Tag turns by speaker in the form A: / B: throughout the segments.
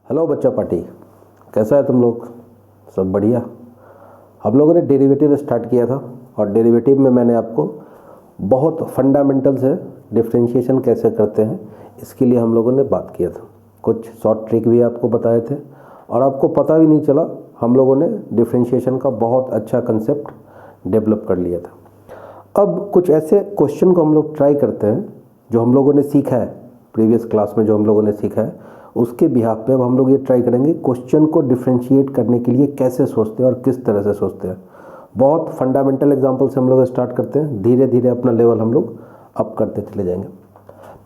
A: Hello बच्चा party, कैसा है तुम लोग? सब बढ़िया। हम लोगों ने डेरिवेटिव स्टार्ट किया था और डेरिवेटिव में मैंने आपको बहुत फंडामेंटल से डिफरेंशिएशन कैसे करते हैं इसके लिए हम लोगों ने बात किया था। कुछ शॉर्ट ट्रिक भी आपको बताए थे और आपको पता भी नहीं चला, हम लोगों ने डिफरेंशिएशन का बहुत अच्छा कंसेप्ट डेवलप कर लिया था। अब कुछ ऐसे क्वेश्चन को हम लोग ट्राई करते हैं जो हम लोगों ने सीखा है प्रीवियस क्लास में, जो हम लोगों ने सीखा है उसके बिहाफ पे अब हम लोग ये ट्राई करेंगे क्वेश्चन को डिफरेंशिएट करने के लिए कैसे सोचते हैं और किस तरह से सोचते हैं। बहुत फंडामेंटल एग्जांपल से हम लोग स्टार्ट करते हैं, धीरे धीरे अपना लेवल हम लोग अप करते चले जाएंगे।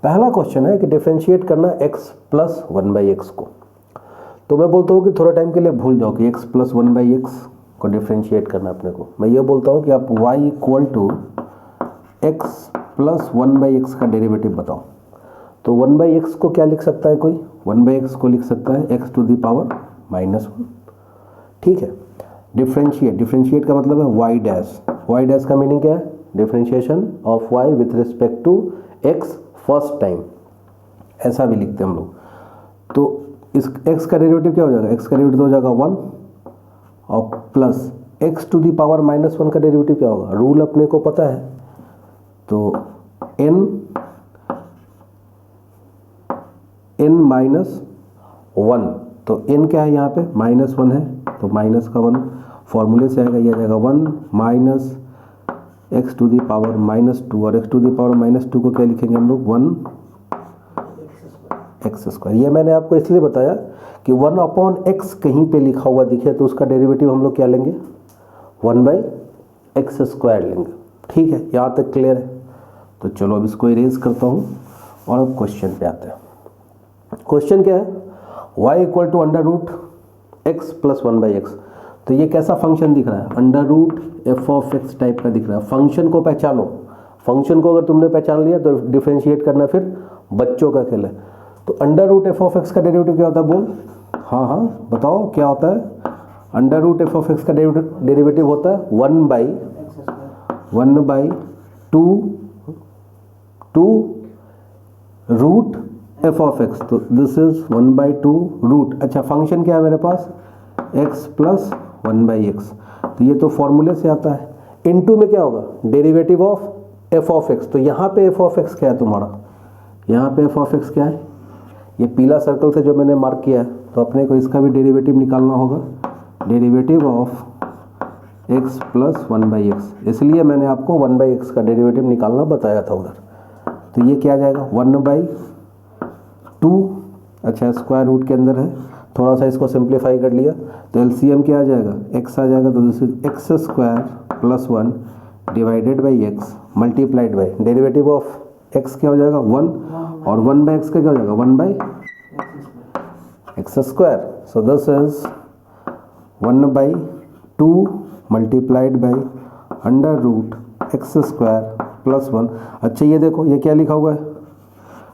A: पहला क्वेश्चन है कि डिफरेंशिएट करना x प्लस 1/x को। तो मैं बोलता हूँ कि थोड़ा टाइम के लिए भूल जाओ कि x प्लस 1/x को डिफरेंशिएट करना अपने को। मैं ये बोलता हूँ कि आप y equal to x plus 1/x का डेरिवेटिव बताओ। तो 1/x को क्या लिख सकता है कोई? 1/x को लिख सकता है x टू द पावर -1। ठीक है। डिफरेंशिएट का मतलब है y डैश। y डैश का मीनिंग क्या है? Differentiation of y with respect to x first time, ऐसा भी लिखते हैं हम लोग। तो इस x का डेरिवेटिव क्या हो जाएगा? x का डेरिवेटिव हो जाएगा 1 और plus x to the power -1 का डेरिवेटिव क्या होगा? रूल अपने को पता है, तो n -1। तो n क्या है यहाँ पे? -1 है, तो माइनस का 1 फॉर्मूले से आएगा, ये आ जाएगा 1 minus x to the power -2 और x टू दी पावर -2 को क्या लिखेंगे हम लोग? 1x²। ये मैंने आपको इसलिए बताया कि 1/x कहीं पे लिखा हुआ दिखे तो उसका डेरिवेटिव हम लोग क्या लेंगे? 1/x² लेंगे। ठीक है, यहाँ तक क्लियर है? तो चलो अब इसको इरेज करता हूँ और अब क्वेश्चन पे आते हैं। क्वेश्चन क्या है? y equal to √x plus 1/x। तो ये कैसा फंक्शन दिख रहा है? √f(x) टाइप का दिख रहा है। फंक्शन को पहचानो। फंक्शन को अगर तुमने पहचान लिया तो डिफरेंशिएट करना फिर बच्चों का खेल है। तो √f(x) का डेरिवेटिव क्या होता है? बोल। हाँ बताओ क्या होता है? √f(x) का डेरिवेटिव होता है 1/2 √f(x). तो दिस इज 1/2 रूट। अच्छा, फंक्शन क्या है मेरे पास? x plus 1/x। तो ये तो फॉर्मूले से आता है। इनटू में क्या होगा? Derivative of f(x). तो यहाँ पे f(x) क्या है तुम्हारा? यहाँ पे f(x) क्या है? ये पीला सर्कल से जो मैंने मार्क किया है, तो अपने को इसका भी डेरिवेटिव निकालना होगा। Derivative of x plus 1/x, इसलिए मैंने आपको 1/x का डेरिवेटिव निकालना बताया था उधर। तो ये क्या आ जाएगा? 1/2। अच्छा, स्क्वायर रूट के अंदर है, थोड़ा सा इसको सिंप्लीफाई कर लिया तो एलसीएम क्या आ जाएगा? x आ जाएगा। तो this is x² plus 1 divided by x multiplied by derivative of x क्या हो जाएगा? 1 और 1/x का क्या हो जाएगा? 1/x²। So this is 1/2 multiplied by √x² plus 1। अच्छा, ये देखो ये क्या लिखा हुआ है?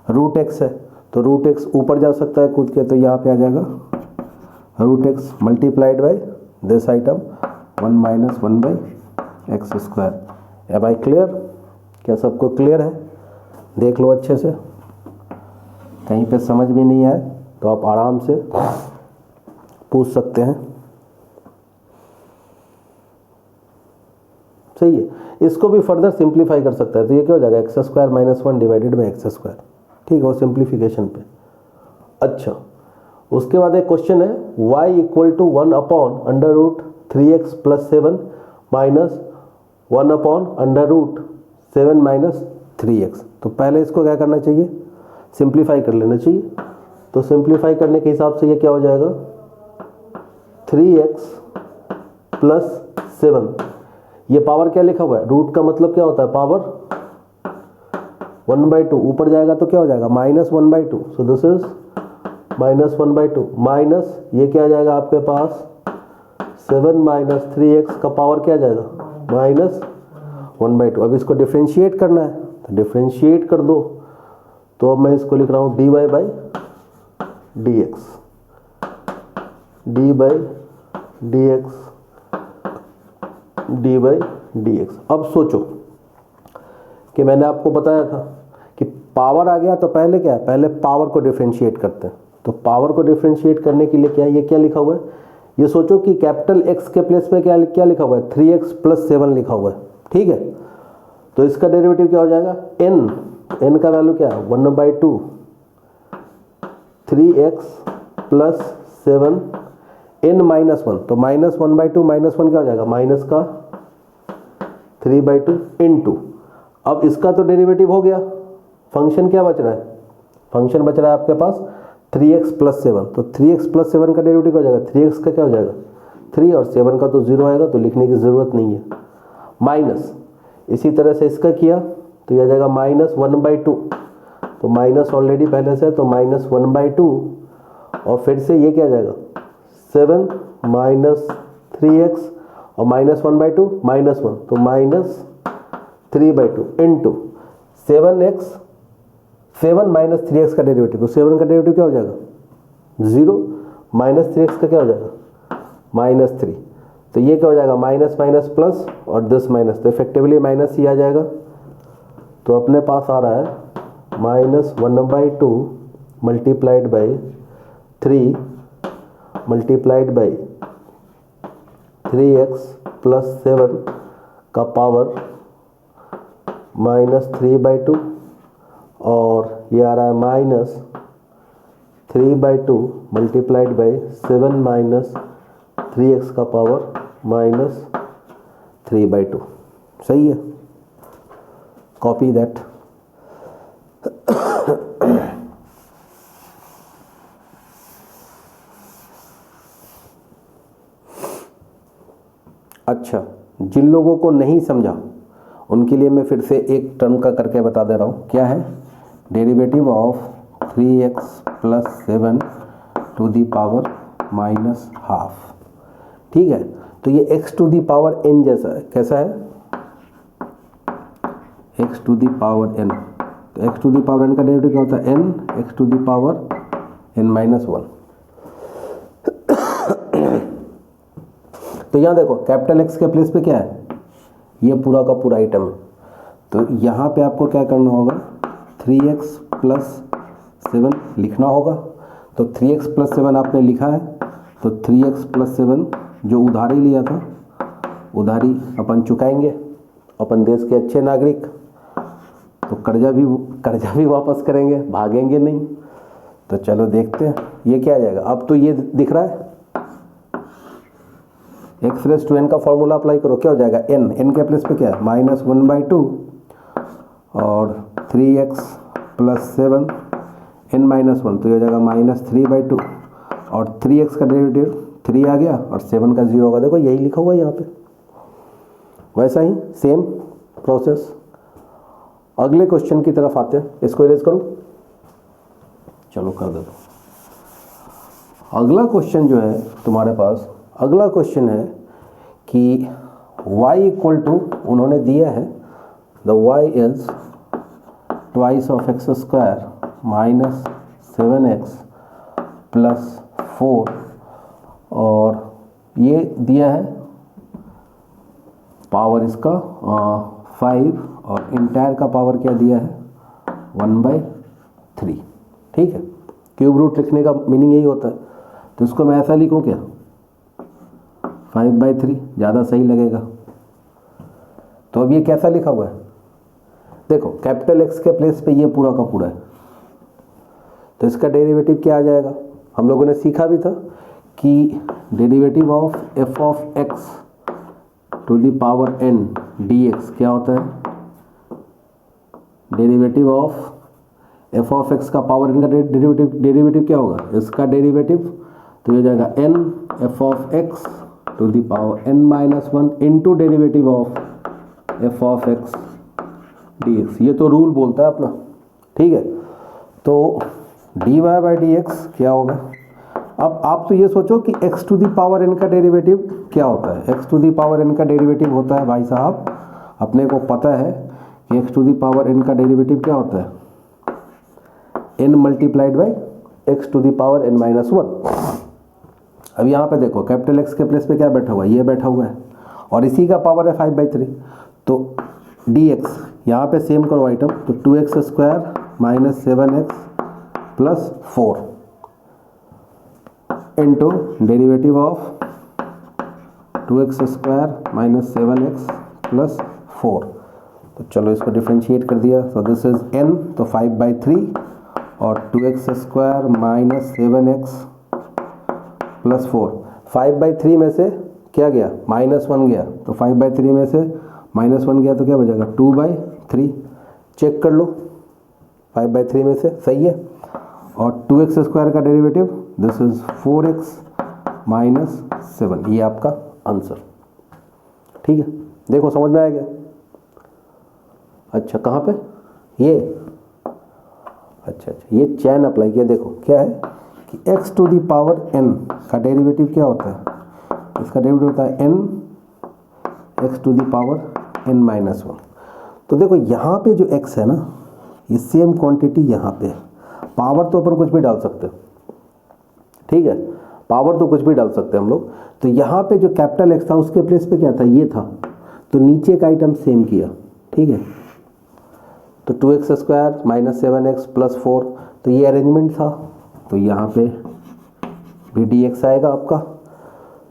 A: √x है, तो √x ऊपर जा सकता है कूद के, तो यहाँ पे आ जाएगा √x multiplied by this item 1 - 1/x²। है भाई क्लियर? क्या सबको क्लियर है? देख लो अच्छे से, कहीं पे समझ भी नहीं आए तो आप आराम से पूछ सकते हैं। सही है। इसको भी फर्दर सिंप्लीफाई कर सकता है, तो ये क्या हो जाएगा? x² - 1 divided by x²। ठीक है, वो सिंप्लीफिकेशन पे। अच्छा, उसके बाद एक क्वेश्चन है y equal to 1/√3x plus 7 minus 1/√7 - 3x। तो पहले इसको क्या करना चाहिए? सिंप्लीफाई कर लेना चाहिए। तो सिंप्लीफाई करने के हिसाब से ये क्या हो जाएगा? 3x plus 7। ये पावर क्या लिखा हुआ है? रूट का मतलब क्या होता है? पावर 1/2। ऊपर जाएगा तो क्या हो जाएगा? -1/2। सो दिस इज -1/2 माइनस ये क्या आ जाएगा आपके पास? 7 - 3x का पावर क्या आ जाएगा? -1/2। अब इसको डिफरेंशिएट करना है तो डिफरेंशिएट कर दो। तो अब मैं इसको लिख रहा हूँ dy/dx। dy/dx। अब सोचो कि मैंने आपको बताया था कि पावर आ गया तो पहले क्या है? पहले पावर को डिफरेंशिएट करते हैं। तो पावर को डिफ्रेंशिएट करने के लिए क्या ये क्या लिखा हुआ है, ये सोचो कि कैपिटल एक्स के प्लेस पे क्या क्या लिखा हुआ है, 3x + 7 लिखा हुआ है, ठीक है। तो इसका डेरिवेटिव क्या हो जाएगा, n का वैल्यू क्या है 1/2 3x + 7 n - 1, तो -1/2 -1 क्या हो जाएगा, माइनस का 3/2 इनटू, अब इसका तो डेरिवेटिव हो गया, फंक्शन क्या बच रहा है, फंक्शन बच रहा है आपके पास 3x + 7, तो 3x + 7 का डेरिवेटिव हो जाएगा 3x का क्या हो जाएगा 3 और 7 का तो 0 आएगा, तो लिखने की ज़रूरत नहीं है। माइनस इसी तरह से इसका किया तो यह आ जाएगा -1/2, तो माइनस ऑलरेडी पहले से है तो -1/2 और फिर से ये क्या आ जाएगा 7 - 3x और -1/2 -1, तो -3/2 इनटू 7 - 3x का डेरिवेटिव, तो 7 का डेरिवेटिव क्या हो जाएगा 0 - 3x का क्या हो जाएगा -3, तो ये क्या हो जाएगा माइनस माइनस प्लस और दिस माइनस, तो इफेक्टिवली माइनस ही आ जाएगा। तो अपने पास आ रहा है -1/2 multiplied by 3 multiplied by 3x + 7 का पावर -3/2 और ये आ रहा है -3/2 मल्टीप्लाइड बाई 7 - 3x का पावर -3/2, सही है, कॉपी दैट। अच्छा, जिन लोगों को नहीं समझा उनके लिए मैं फिर से एक टर्म का करके बता दे रहा हूँ, क्या है, derivative of 3x + 7 to the power -12, ठीक है। तो ये x to the power n जैसा है, कैसा है, x to the power n, तो x to the power n का डेरिवेटिव क्या होता है n x to the power n-1। तो यहाँ देखो कैपिटल X के प्लेस पे क्या है, ये पूरा का पूरा आइटम है, तो यहाँ पे आपको क्या करना होगा 3x + 7 लिखना होगा, तो 3x + 7 आपने लिखा है, तो 3x + 7 जो उधारी लिया था उधारी अपन चुकाएंगे, अपन देश के अच्छे नागरिक, तो कर्जा भी वापस करेंगे, भागेंगे नहीं। तो चलो देखते हैं ये क्या आ जाएगा। अब तो ये दिख रहा है x⁻n का फॉर्मूला अप्लाई करो, क्या हो जाएगा n के प्लेस पे क्या है -1/2 और 3x + 7 n-1, तो ये हो जाएगा -3/2 और 3x का डेरिवेटिव 3 आ गया और 7 का 0 होगा, देखो यही लिखा हुआ है यहाँ पे। वैसा ही सेम प्रोसेस अगले क्वेश्चन की तरफ आते हैं, इसको इरेज करूँ, चलो कर देता हूँ। अगला क्वेश्चन जो है तुम्हारे पास, अगला क्वेश्चन है कि y = उन्होंने दिया है the y is twice of x² - 7x + 4 और ये दिया है पावर इसका 5 और इंटायर का पावर क्या दिया है 1/3, ठीक है। क्यूब रूट लिखने का मीनिंग यही होता है, तो इसको मैं ऐसा लिखूँ क्या 5/3 ज़्यादा सही लगेगा। तो अब ये कैसा लिखा हुआ है, देखो कैपिटल X के प्लेस पे ये पूरा का पूरा है, तो इसका डेरिवेटिव क्या आ जाएगा, हम लोगों ने सीखा भी था कि derivative of f(x) to the power n dx क्या होता है, डेरिवेटिव ऑफ f(x) का पावर n का डेरिवेटिव क्या होगा, इसका डेरिवेटिव, तो ये जाएगा n f(x) to the power n-1 into derivative of f(x) dx, ये तो रूल बोलता है अपना, ठीक है। तो dy/dx क्या होगा, अब आप तो ये सोचो कि x to the power n का डेरिवेटिव क्या होता है, x to the power n का डेरिवेटिव होता है भाई साहब, अपने को पता है कि x to the power n का डेरिवेटिव क्या होता है n multiplied by x to the power n-1। अब यहाँ पे देखो कैपिटल X के प्लेस पे क्या बैठा हुआ है, ये बैठा हुआ है और इसी का पावर है 5/3, तो dx यहाँ पे सेम करो आइटम, तो 2x² - 7x + 4, into derivative of 2x square minus 7x plus 4। तो चलो इसको डिफ्रेंशिएट कर दिया, सो दिस इज n, तो 5/3 और 2x square minus 7x plus 4। 5/3 में से क्या गया, -1 गया, तो 5/3 में से -1 गया तो क्या बचेगा 2/3। चेक कर लो 5/3 में से, सही है। और 2x स्क्वायर का derivative this is 4x minus 7, ये आपका आंसर। ठीक है, देखो समझ में आया क्या? अच्छा कहाँ पे ये, अच्छा ये चैन अप्लाई किया। देखो क्या है कि x to the power n का डेरिवेटिव क्या होता है, इसका डेरिवेटिव होता है n x to the power n minus 1। तो देखो यहाँ पे जो x है ना, ये सेम क्वांटिटी यहाँ पे है। पावर तो अपन कुछ भी डाल सकते हो, ठीक है, पावर तो कुछ भी डाल सकते हैं हम लोग। तो यहाँ पे जो कैपिटल x था उसके प्लेस पे क्या था, ये था, तो नीचे का आइटम सेम किया, ठीक है। तो 2x square minus 7x plus 4, तो ये अरेंजमेंट था, तो यहाँ पे भी dx आएगा आपका।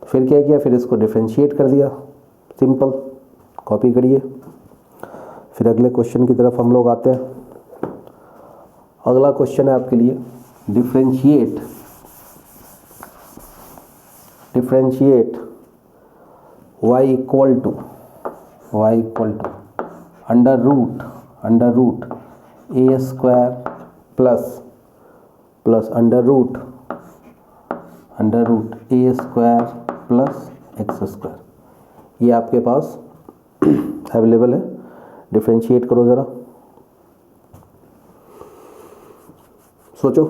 A: फिर क्या किया, फिर इसको डिफरेंशिएट कर दिया, सिंपल, कॉपी करिए। फिर अगले क्वेश्चन की तरफ हम लोग आते हैं। अगला क्वेश्चन है आपके लिए, differentiate y equal to under root a square plus under root a square plus x square. ये आपके पास अवेलेबल है, डिफरेंशिएट करो ज़रा, सोचो।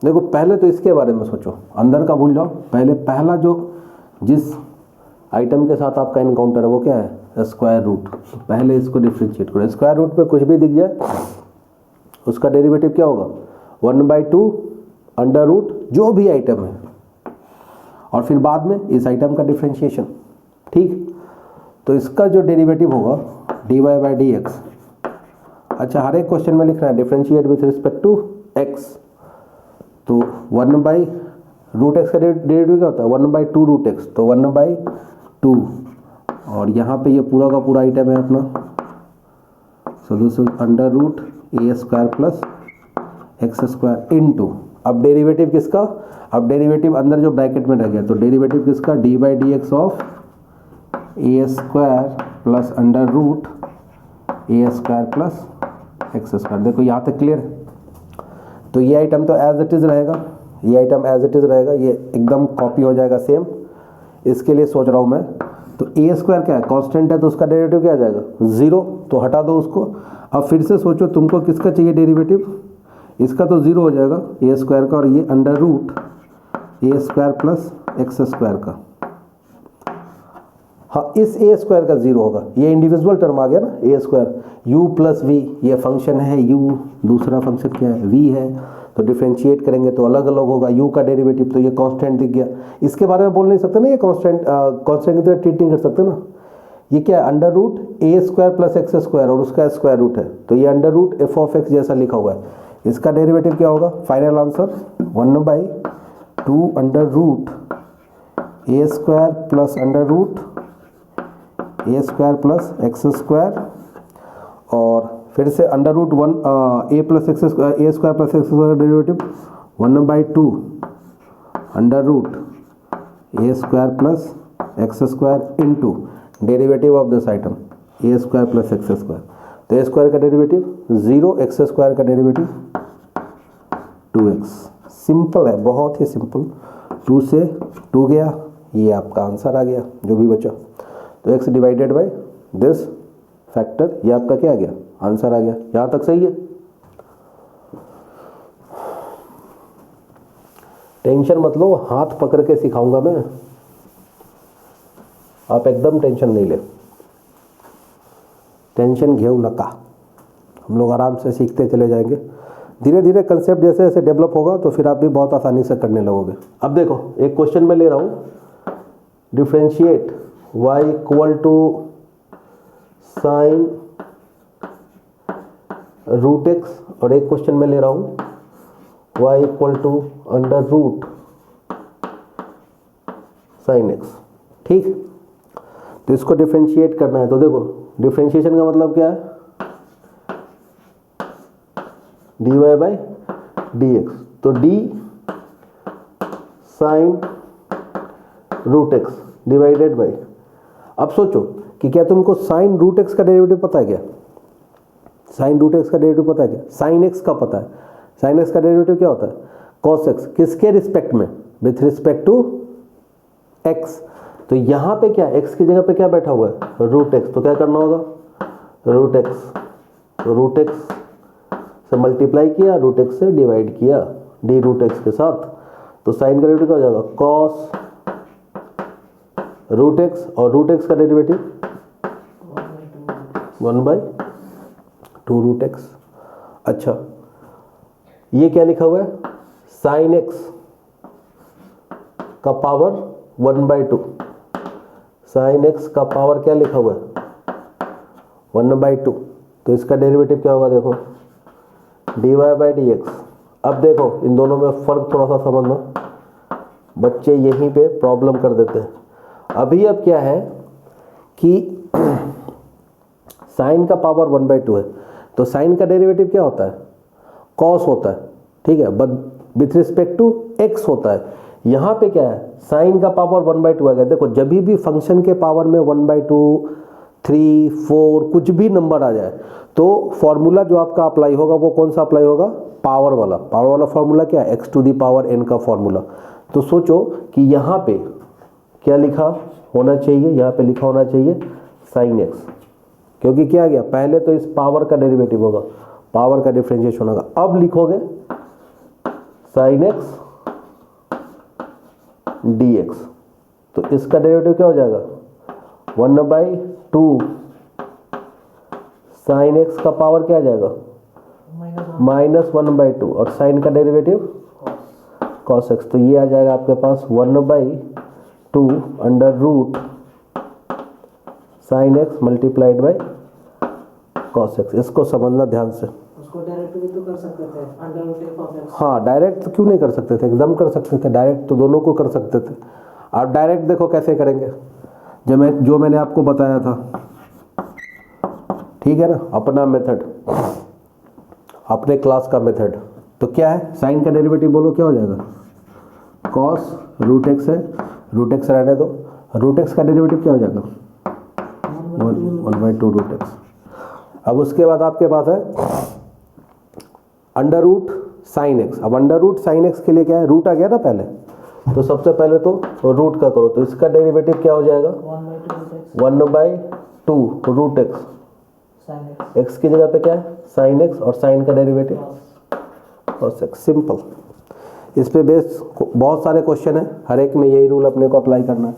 A: देखो पहले तो इसके बारे में सोचो, अंदर का भूल जाओ, पहला जो जिस आइटम के साथ आपका इनकाउंटर है वो क्या है, स्क्वायर रूट। तो पहले इसको डिफरेंशिएट करो। स्क्वायर रूट पे कुछ भी दिख जाए उसका डेरिवेटिव क्या होगा, 1/2 अंडर रूट जो भी आइटम है, और फिर बाद में इस आइटम का डिफरेंशिएशन, ठीक। तो इसका जो डेरिवेटिव होगा dy/dx। अच्छा हर एक क्वेश्चन में लिखना है differentiate with respect to x। तो 1/√x का डेरिवेटिव क्या होता है, 1/2 रूट x, तो 1/2। और यहाँ पे ये पूरा का पूरा आइटम है अपना, so this is under root a square plus x square into, अब डेरिवेटिव किसका, अब डेरिवेटिव अंदर जो ब्रैकेट में रह गया, तो डेरिवेटिव किसका, dy/dx of a square plus under root a square plus x square. देखो यहाँ तक क्लियर है। तो ये आइटम तो एज इट इज़ रहेगा, ये आइटम एज इट इज़ रहेगा, ये एकदम कॉपी हो जाएगा सेम। इसके लिए सोच रहा हूँ मैं, तो a स्क्वायर क्या है, कांस्टेंट है, तो उसका डेरिवेटिव क्या आ जाएगा, 0, तो हटा दो उसको। अब फिर से सोचो तुमको किसका चाहिए डेरिवेटिव, इसका तो 0 हो जाएगा a स्क्वायर का, और ये under root a square plus x square का। हाँ इस a स्क्वायर का 0 होगा, ये इंडिविजुअल टर्म आ गया ना, a square u plus v, ये फंक्शन है u, दूसरा फंक्शन क्या है v है, तो डिफरेंशिएट करेंगे तो अलग अलग होगा। u का डेरिवेटिव तो ये कांस्टेंट दिख गया, इसके बारे में बोल नहीं सकते ना, ये कांस्टेंट की तरह ट्रीट नहीं कर सकते ना। ये क्या है, under root a square plus x square और उसका स्क्वायर रूट है, तो ये under root f of x जैसा लिखा हुआ है। इसका डेरिवेटिव क्या होगा, final answer 1/2 under root a square plus under root a square plus x square, और फिर से under root 1 a plus x square, a square plus x square derivative 1/2 under root a square plus x square into derivative of this item a square plus x square. तो a square का derivative 0, x square का derivative 2x। Simple है, बहुत ही simple. 2 से 2 गया, ये आपका आंसर आ गया जो भी बचा। तो x divided by this factor, ये आपका क्या आ गया, आंसर आ गया। यहाँ तक सही है। टेंशन मत लो, हाथ पकड़ के सिखाऊंगा मैं, आप एकदम टेंशन नहीं ले, टेंशन घेऊ नका, हम लोग आराम से सीखते चले जाएंगे। धीरे धीरे कंसेप्ट जैसे जैसे डेवलप होगा तो फिर आप भी बहुत आसानी से करने लगोगे। अब देखो एक क्वेश्चन में ले रहा हूँ, differentiate y equal to sine root x, और एक क्वेश्चन में ले रहा हूँ y equal to under root sine x. ठीक, तो इसको डिफ्रेंशिएट करना है। तो देखो डिफ्रेंशिएशन का मतलब क्या है, d y by d x. तो d sine root x divided by, अब सोचो कि क्या तुमको साइन रूट एक्स का डेरिवेटिव पता है क्या? साइन रूट एक्स का डेरिवेटिव पता है क्या? साइन एक्स का पता है। साइन एक्स का डेरिवेटिव क्या होता है? Cos x. किसके रिस्पेक्ट में? With respect to x. तो यहाँ पे क्या, एक्स की जगह पे क्या बैठा हुआ है? Root x. तो क्या करना होगा? रूट एक्स, तो रूट एक्स से मल्टीप्लाई किया, रूट एक्स से डिवाइड किया डी रूट एक्स के साथ। तो साइन का डेरिवेटिव क्या हो जाएगा? कॉस रूट एक्स, और रूट एक्स का डेरिवेटिव 1/2 रूट एक्स। अच्छा, ये क्या लिखा हुआ है? साइन एक्स का पावर 1/2। साइन एक्स का पावर क्या लिखा हुआ है? 1/2। तो इसका डेरिवेटिव क्या होगा? देखो d y by d x. अब देखो इन दोनों में फर्क थोड़ा सा समझना, बच्चे यहीं पे प्रॉब्लम कर देते हैं। अभी अब क्या है कि साइन का पावर 1/2 है, तो साइन का डेरिवेटिव क्या होता है? कॉस होता है। ठीक है, but with respect to x होता है। यहाँ पे क्या है? साइन का पावर 1/2 आ गया। देखो जब भी फंक्शन के पावर में 1/2, 3, 4 कुछ भी नंबर आ जाए, तो फॉर्मूला जो आपका अप्लाई होगा वो कौन सा अप्लाई होगा? पावर वाला। पावर वाला फॉर्मूला क्या है? x to the power n का फॉर्मूला। तो सोचो कि यहाँ पे क्या लिखा होना चाहिए? यहाँ पे लिखा होना चाहिए साइन एक्स, क्योंकि क्या गया, पहले तो इस पावर का डेरिवेटिव होगा, पावर का डिफरेंशिएशन होगा। अब लिखोगे साइन एक्स डी एक्स, तो इसका डेरिवेटिव क्या हो जाएगा? 1/2 साइन एक्स का पावर क्या आ जाएगा? -1/2, और साइन का डेरिवेटिव कॉस एक्स। तो ये आ जाएगा आपके पास 1/2 under root sine x multiplied by cos x. इसको समझना ध्यान से।
B: उसको डायरेक्ट भी तो कर सकते थे, अंडर रूट कॉस एक्स।
A: हाँ, डायरेक्ट तो क्यों नहीं कर सकते थे? एकदम कर सकते थे, डायरेक्ट तो दोनों को कर सकते थे। आप डायरेक्ट देखो कैसे करेंगे, जो मैंने आपको बताया था, ठीक है ना, अपना मेथड, अपने क्लास का मेथड। तो क्या है? साइन का डेरिवेटिव बोलो क्या हो जाएगा? कॉस रूट एक्स है, रूट एक्स रहने दो, रूट एक्स का डेरिवेटिव क्या हो जाएगा? 1/2 रूट एक्स। अब उसके बाद आपके पास है अंडर रूट साइन एक्स। अब अंडर रूट साइन एक्स के लिए क्या है? रूट आ गया ना पहले, तो सबसे पहले तो रूट का करो। तो इसका डेरिवेटिव क्या हो जाएगा? 1/2 रूट एक्स। एक्स की जगह पे क्या है? साइन एक्स, और साइन का डेरिवेटिव कॉस एक्स। सिंपल। इस पे बेस बहुत सारे क्वेश्चन है, हर एक में यही रूल अपने को अप्लाई करना है।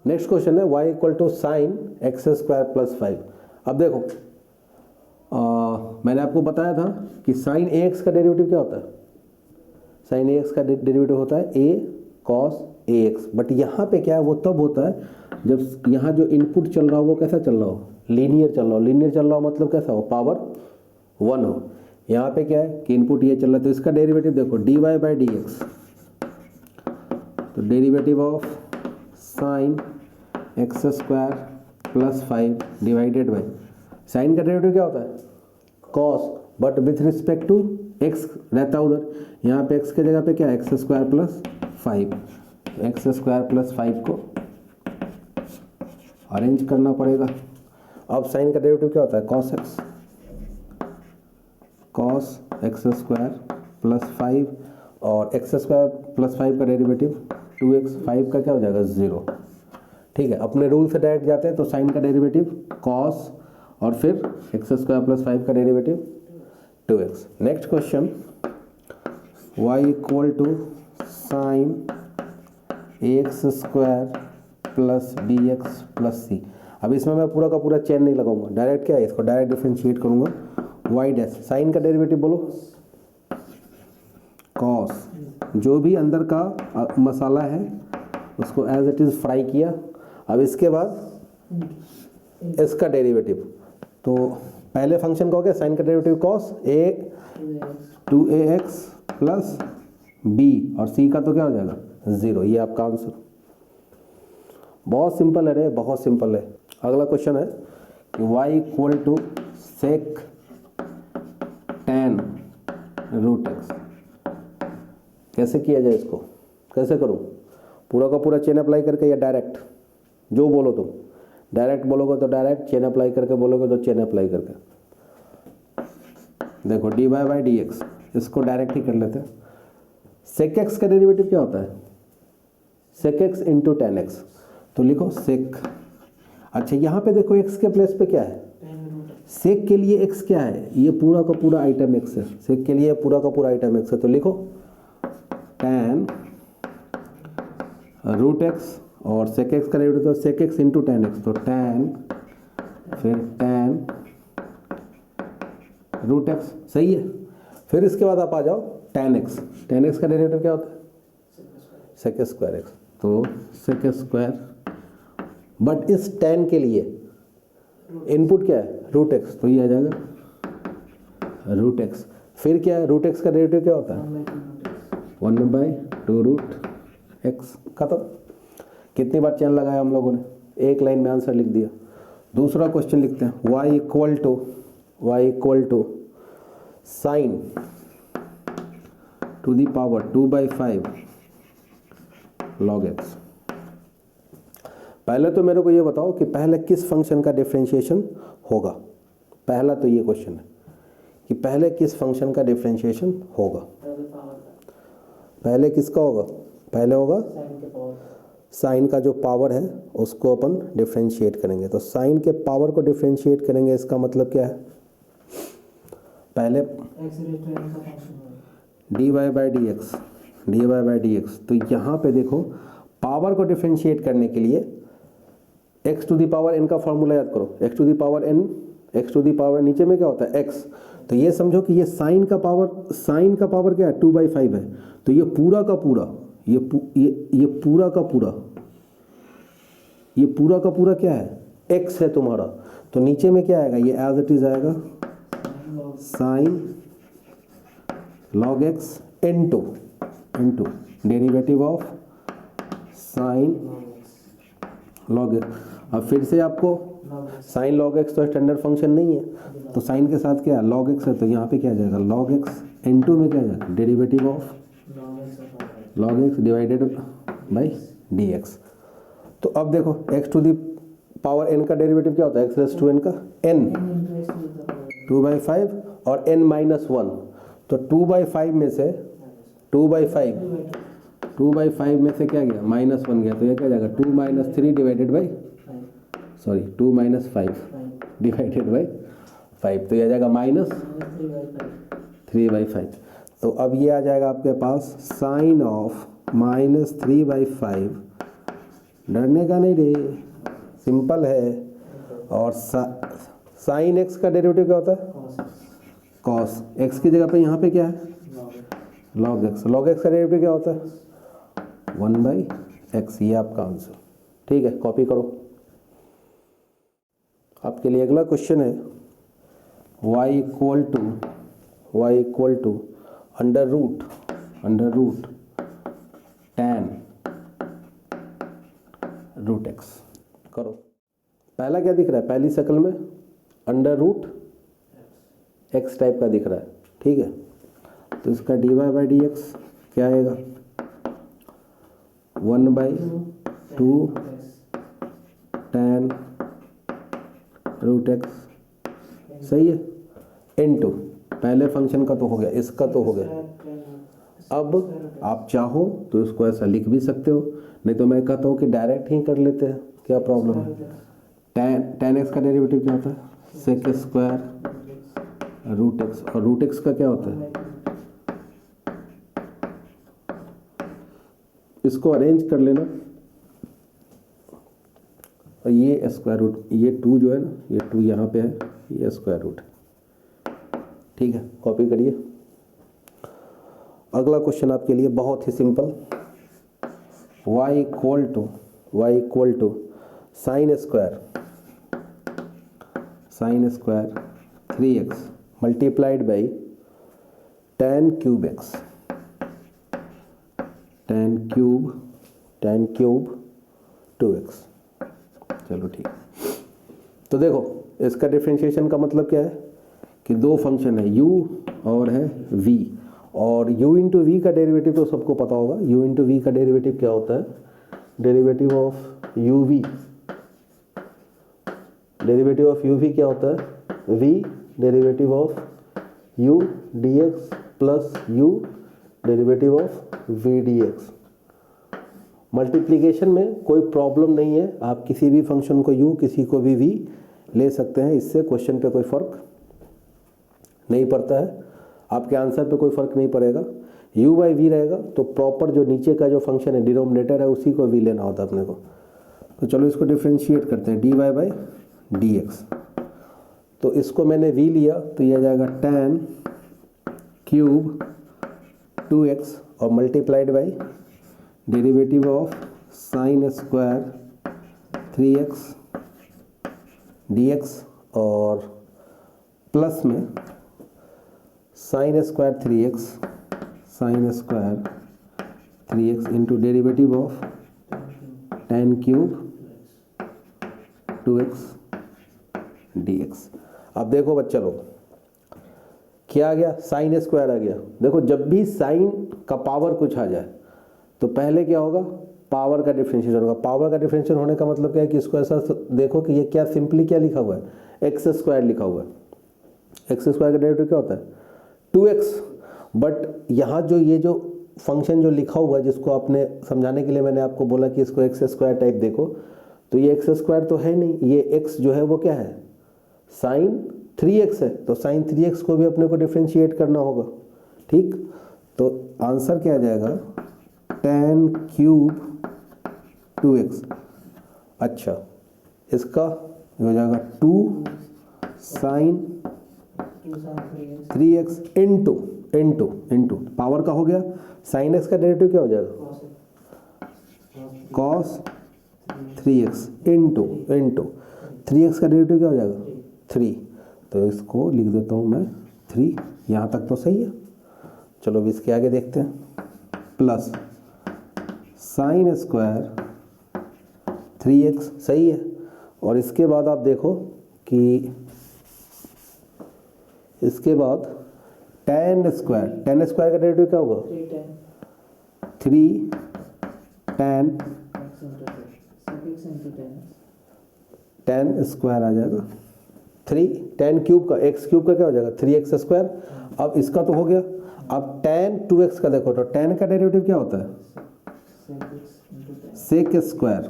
A: नेक्स्ट क्वेश्चन है y = sine x square plus 5। अब देखो मैंने आपको बताया था कि साइन ए एक्स का डेरिवेटिव क्या होता है? साइन ए एक्स का डेरिवेटिव होता है a cos A x. But यहाँ पे क्या है, वो तब होता है जब यहाँ जो इनपुट चल रहा हो वो कैसा चल रहा हो? लीनियर चल रहा हो। लीनियर चल रहा हो मतलब कैसा हो? पावर 1 हो। यहाँ पे क्या है कि इनपुट ये चल रहा है, तो इसका डेरिवेटिव देखो d y by d x. तो derivative of sine x square plus 5 divided by, sine का डेरिवेटिव क्या होता है? Cos, but with respect to x रहता है उधर। यहाँ पे एक्स के जगह पे क्या है? X square plus 5। X square plus 5 को अरेंज करना पड़ेगा। अब साइन का डेरिवेटिव क्या होता है? Cos x. Cos x square plus 5, और एक्स स्क्वायर प्लस 5 का डेरिवेटिव 2x। 5 का क्या हो जाएगा? 0। ठीक है, अपने रूल से डायरेक्ट जाते हैं। तो साइन का डेरिवेटिव कॉस, और फिर एक्स स्क्वायर प्लस 5 का derivative 2x। Next question, y = sine x square plus d x plus c. अब इसमें मैं पूरा का पूरा चेन नहीं लगाऊंगा, डायरेक्ट क्या है, इसको डायरेक्ट डिफरेंशिएट करूंगा। y डैश, साइन का डेरिवेटिव बोलो कॉस। जो भी अंदर का मसाला है उसको एज इट इज़ फ्राई किया। अब इसके बाद इसका डेरिवेटिव, तो पहले फंक्शन का हो गया साइन का derivative cos A 2ax plus B, और सी का तो क्या हो जाएगा? 0। ये आपका आंसर। बहुत सिंपल है रे, बहुत सिंपल है। अगला क्वेश्चन है कि y equal to sec tan root x. कैसे किया जाए इसको, कैसे करूँ? पूरा का पूरा चेन अप्लाई करके या डायरेक्ट? जो बोलो तुम, डायरेक्ट बोलोगे तो डायरेक्ट, चेन अप्लाई करके बोलोगे तो चेन अप्लाई करके। देखो dy बाई डी एक्स, इसको डायरेक्ट ही कर लेते हैं। सेक एक्स का डेरिवेटिव क्या होता है? Sec x into tan x. तो लिखो सेक, अच्छा यहाँ पे देखो एक्स के प्लेस पे क्या है? सेक के लिए एक्स क्या है? ये पूरा का पूरा आइटम एक्स है। सेक के लिए पूरा का पूरा आइटम एक्स है, तो लिखो टेन रूट एक्स, और सेक एक्स का डेरिवेटिव तो sec x into tan x, तो टेन फिर टेन रूट एक्स। सही है। फिर इसके बाद आप आ जाओ टेन एक्स। टेन एक्स का डेरिवेटिव क्या होता है? Sec square x. तो सेक स्क्वायर, बट इस टेन के लिए इनपुट क्या है? रूट एक्स, तो ये आ जाएगा रूट एक्स। फिर क्या है? रूट एक्स का डेरिवेटिव क्या होता है? 1/2 रूट एक्स। खत्म। कितनी बार चैन लगाया हम लोगों ने? एक लाइन में आंसर लिख दिया। दूसरा क्वेश्चन लिखते हैं, y equal to sine to the power 2/5 log x। पहले तो मेरे को ये बताओ कि पहले किस फंक्शन का डिफरेंशिएशन होगा। पहला तो ये क्वेश्चन है कि पहले किस फंक्शन का डिफरेंशिएशन होगा। पहले किसका होगा? पहले होगा साइन का जो पावर है उसको अपन डिफरेंशिएट करेंगे। तो साइन के पावर को डिफरेंशिएट करेंगे, इसका मतलब क्या है? पहले dy बाई डी एक्स। तो यहाँ पे देखो पावर को डिफरेंशिएट करने के लिए x to the power n का फॉर्मूला याद करो। x to the power n, x to the power नीचे में क्या होता है? x। तो ये समझो कि ये साइन का पावर क्या है? 2/5 है। तो ये पूरा का पूरा, ये पूरा का पूरा क्या है? x है तुम्हारा। तो नीचे में क्या आएगा? ये एज इट इज आएगा sine log x into derivative of sine log x। अब फिर से आपको साइन log x तो स्टैंडर्ड फंक्शन नहीं है, तो साइन के साथ क्या है? log x है। तो यहाँ पे क्या आ जाएगा? log x इनटू में क्या आ जाएगा? Derivative of log x divided by dx। तो अब देखो x to the power n का डेरिवेटिव क्या होता है? x रेज़ टू n का n 2/5 और n माइनस 1। तो 2/5 में से 2/5 में से क्या गया? -1 गया। तो ये क्या जाएगा? 2 - 3 डिवाइडेड बाई 2 - 5 डिवाइडेड बाई 5। तो ये आ जाएगा -3/5। तो अब ये आ जाएगा आपके पास साइन ऑफ -3/5। डरने का नहीं रे, सिंपल है। और साइन एक्स का डेरिवेटिव क्या होता है? कॉस एक्स की जगह पे यहाँ पे क्या है? log x। log x का डेरिवेटिव क्या होता है? 1/x। ये आपका आंसर। ठीक है, कॉपी करो। आपके लिए अगला क्वेश्चन है, y equal to under root tan root x। करो। पहला क्या दिख रहा है? पहली शक्ल में अंडर रूट x टाइप का दिख रहा है। ठीक है, तो इसका dy बाई डी एक्स क्या आएगा? 1/2 tan रूट x। सही है। इनटू पहले फंक्शन का तो हो गया, इसका तो हो गया। अब आप चाहो तो इसको ऐसा लिख भी सकते हो, नहीं तो मैं कहता हूँ कि डायरेक्ट ही कर लेते हैं। क्या प्रॉब्लम है? tan x का डेरिवेटिव क्या होता है? Sec square root x. और रूट एक्स का क्या होता है? इसको अरेंज कर लेना, और ये स्क्वायर रूट, ये 2 जो है ना, ये 2 यहाँ पे है, ये स्क्वायर रूट है। ठीक है, कॉपी करिए। अगला क्वेश्चन आपके लिए बहुत ही simple, y equal to sine square 3x multiplied by tan cube x 2x। चलो ठीक। तो देखो इसका डिफरेंशिएशन का मतलब क्या है कि दो फंक्शन है u और है v, और u इंटू वी का डेरिवेटिव तो सबको पता होगा। u इंटू वी का डेरिवेटिव क्या होता है? Derivative of u v, derivative of u v क्या होता है? v derivative of u dx plus u derivative of v dx। Multiplication में कोई प्रॉब्लम नहीं है, आप किसी भी फंक्शन को u किसी को भी v ले सकते हैं, इससे क्वेश्चन पे कोई फर्क नहीं पड़ता है, आपके आंसर पे कोई फर्क नहीं पड़ेगा। u बाई वी रहेगा तो प्रॉपर जो नीचे का जो फंक्शन है डिनोमिनेटर है उसी को v लेना होता है अपने को। तो चलो इसको डिफ्रेंशिएट करते हैं, dy बाई dx। तो इसको मैंने v लिया तो ये आ जाएगा tan क्यूब 2x और multiplied by derivative of sign square 3x dx और प्लस में sign square 3x into derivative of tan cube 2x dx। अब देखो बच्चा लोग क्या आ गया? साइन स्क्वायर आ गया। देखो जब भी साइन का पावर कुछ आ जाए तो पहले क्या होगा? पावर का डिफरेंशिएशन होगा। पावर का डिफरेंशिएशन होने का मतलब क्या है कि इसको ऐसा देखो कि ये क्या सिंपली क्या लिखा हुआ है? एक्स स्क्वायर लिखा हुआ है। एक्स स्क्वायर का डेरिवेटिव क्या होता है? 2x। बट यहाँ जो ये जो फंक्शन जो लिखा हुआ है जिसको आपने समझाने के लिए मैंने आपको बोला कि इसको एक्स स्क्वायर टाइप देखो, तो ये एक्स स्क्वायर तो है नहीं, ये एक्स जो है वो क्या है? साइन 3x है। तो साइन 3x को भी अपने को डिफरेंशिएट करना होगा, ठीक। तो आंसर क्या आ जाएगा? tan cube 2x। अच्छा, इसका हो जाएगा 2 साइन 3x इंटू पावर का हो गया, साइन x का डेरिवेटिव क्या हो जाएगा? cos 3x इंटू 3x का डेरिवेटिव क्या हो जाएगा? 3। तो इसको लिख देता हूँ मैं 3, यहाँ तक तो सही है। चलो अब इसके आगे देखते हैं, प्लस साइन स्क्वायर 3x सही है। और इसके बाद आप देखो कि इसके बाद tan स्क्वायर का डेरिवेटिव क्या होगा? 3 tan स्क्वायर आ जाएगा 3 tan क्यूब का x क्यूब का क्या हो जाएगा? 3x square. अब इसका तो हो गया। अब tan 2x का देखो, तो tan का डेरिवेटिव क्या होता है? Sec square.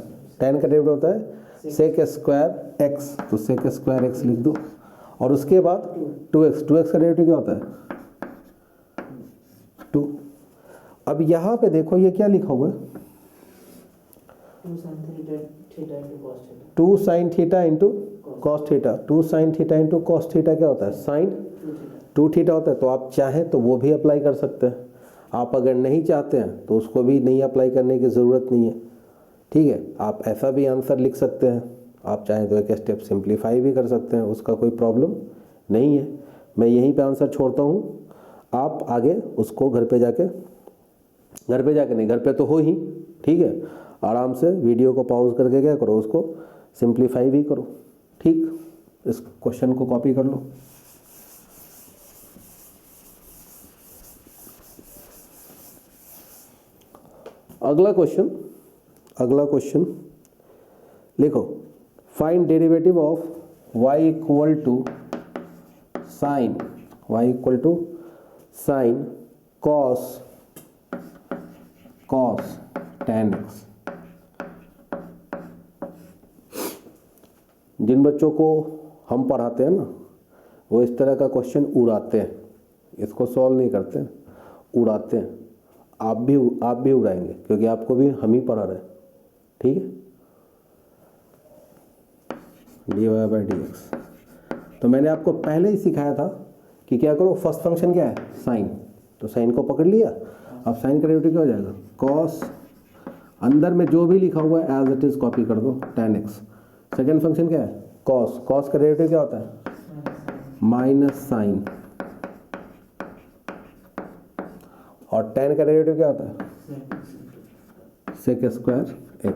A: tan का डेरिवेटिव होता है सेक स्क्वायर x, तो सेक स्क्वायर x लिख दो। और उसके बाद 2x का डेरिवेटिव क्या होता है? 2। अब यहाँ पे देखो ये क्या लिखा हुआ है? 2 sine theta into cos theta. 2 sine theta into cos theta क्या होता है? साइन 2 थीटा होता है। तो आप चाहें तो वो भी अप्लाई कर सकते हैं, आप अगर नहीं चाहते हैं तो उसको भी नहीं अप्लाई करने की ज़रूरत नहीं है, ठीक है। आप ऐसा भी आंसर लिख सकते हैं, आप चाहें तो एक स्टेप सिंप्लीफाई भी कर सकते हैं, उसका कोई प्रॉब्लम नहीं है। मैं यहीं पे आंसर छोड़ता हूँ, आप आगे उसको घर पे जाके नहीं, घर पे तो हो ही, ठीक है। आराम से वीडियो को पॉज करके क्या करो, उसको सिंप्लीफाई भी करो, ठीक। इस क्वेश्चन को कॉपी कर लो। अगला क्वेश्चन लिखो, find derivative of y equal to sine cos tan x। जिन बच्चों को हम पढ़ाते हैं ना, वो इस तरह का क्वेश्चन उड़ाते हैं, इसको सॉल्व नहीं करते हैं, उड़ाते हैं। आप भी उड़ाएंगे क्योंकि आपको भी हम ही पढ़ा रहे हैं, ठीक है। dy by dx। तो मैंने आपको पहले ही सिखाया था कि क्या करो, फर्स्ट फंक्शन क्या है? साइन। तो साइन को पकड़ लिया। अब साइन का डेरिवेटिव क्या हो जाएगा? कॉस, अंदर में जो भी लिखा हुआ है एज इट इज कॉपी कर दो, tan x। सेकेंड फंक्शन क्या है? कॉस का डेरिवेटिव क्या होता है? Minus sine. और tan का डेरिवेटिव क्या होता है? Sec square x।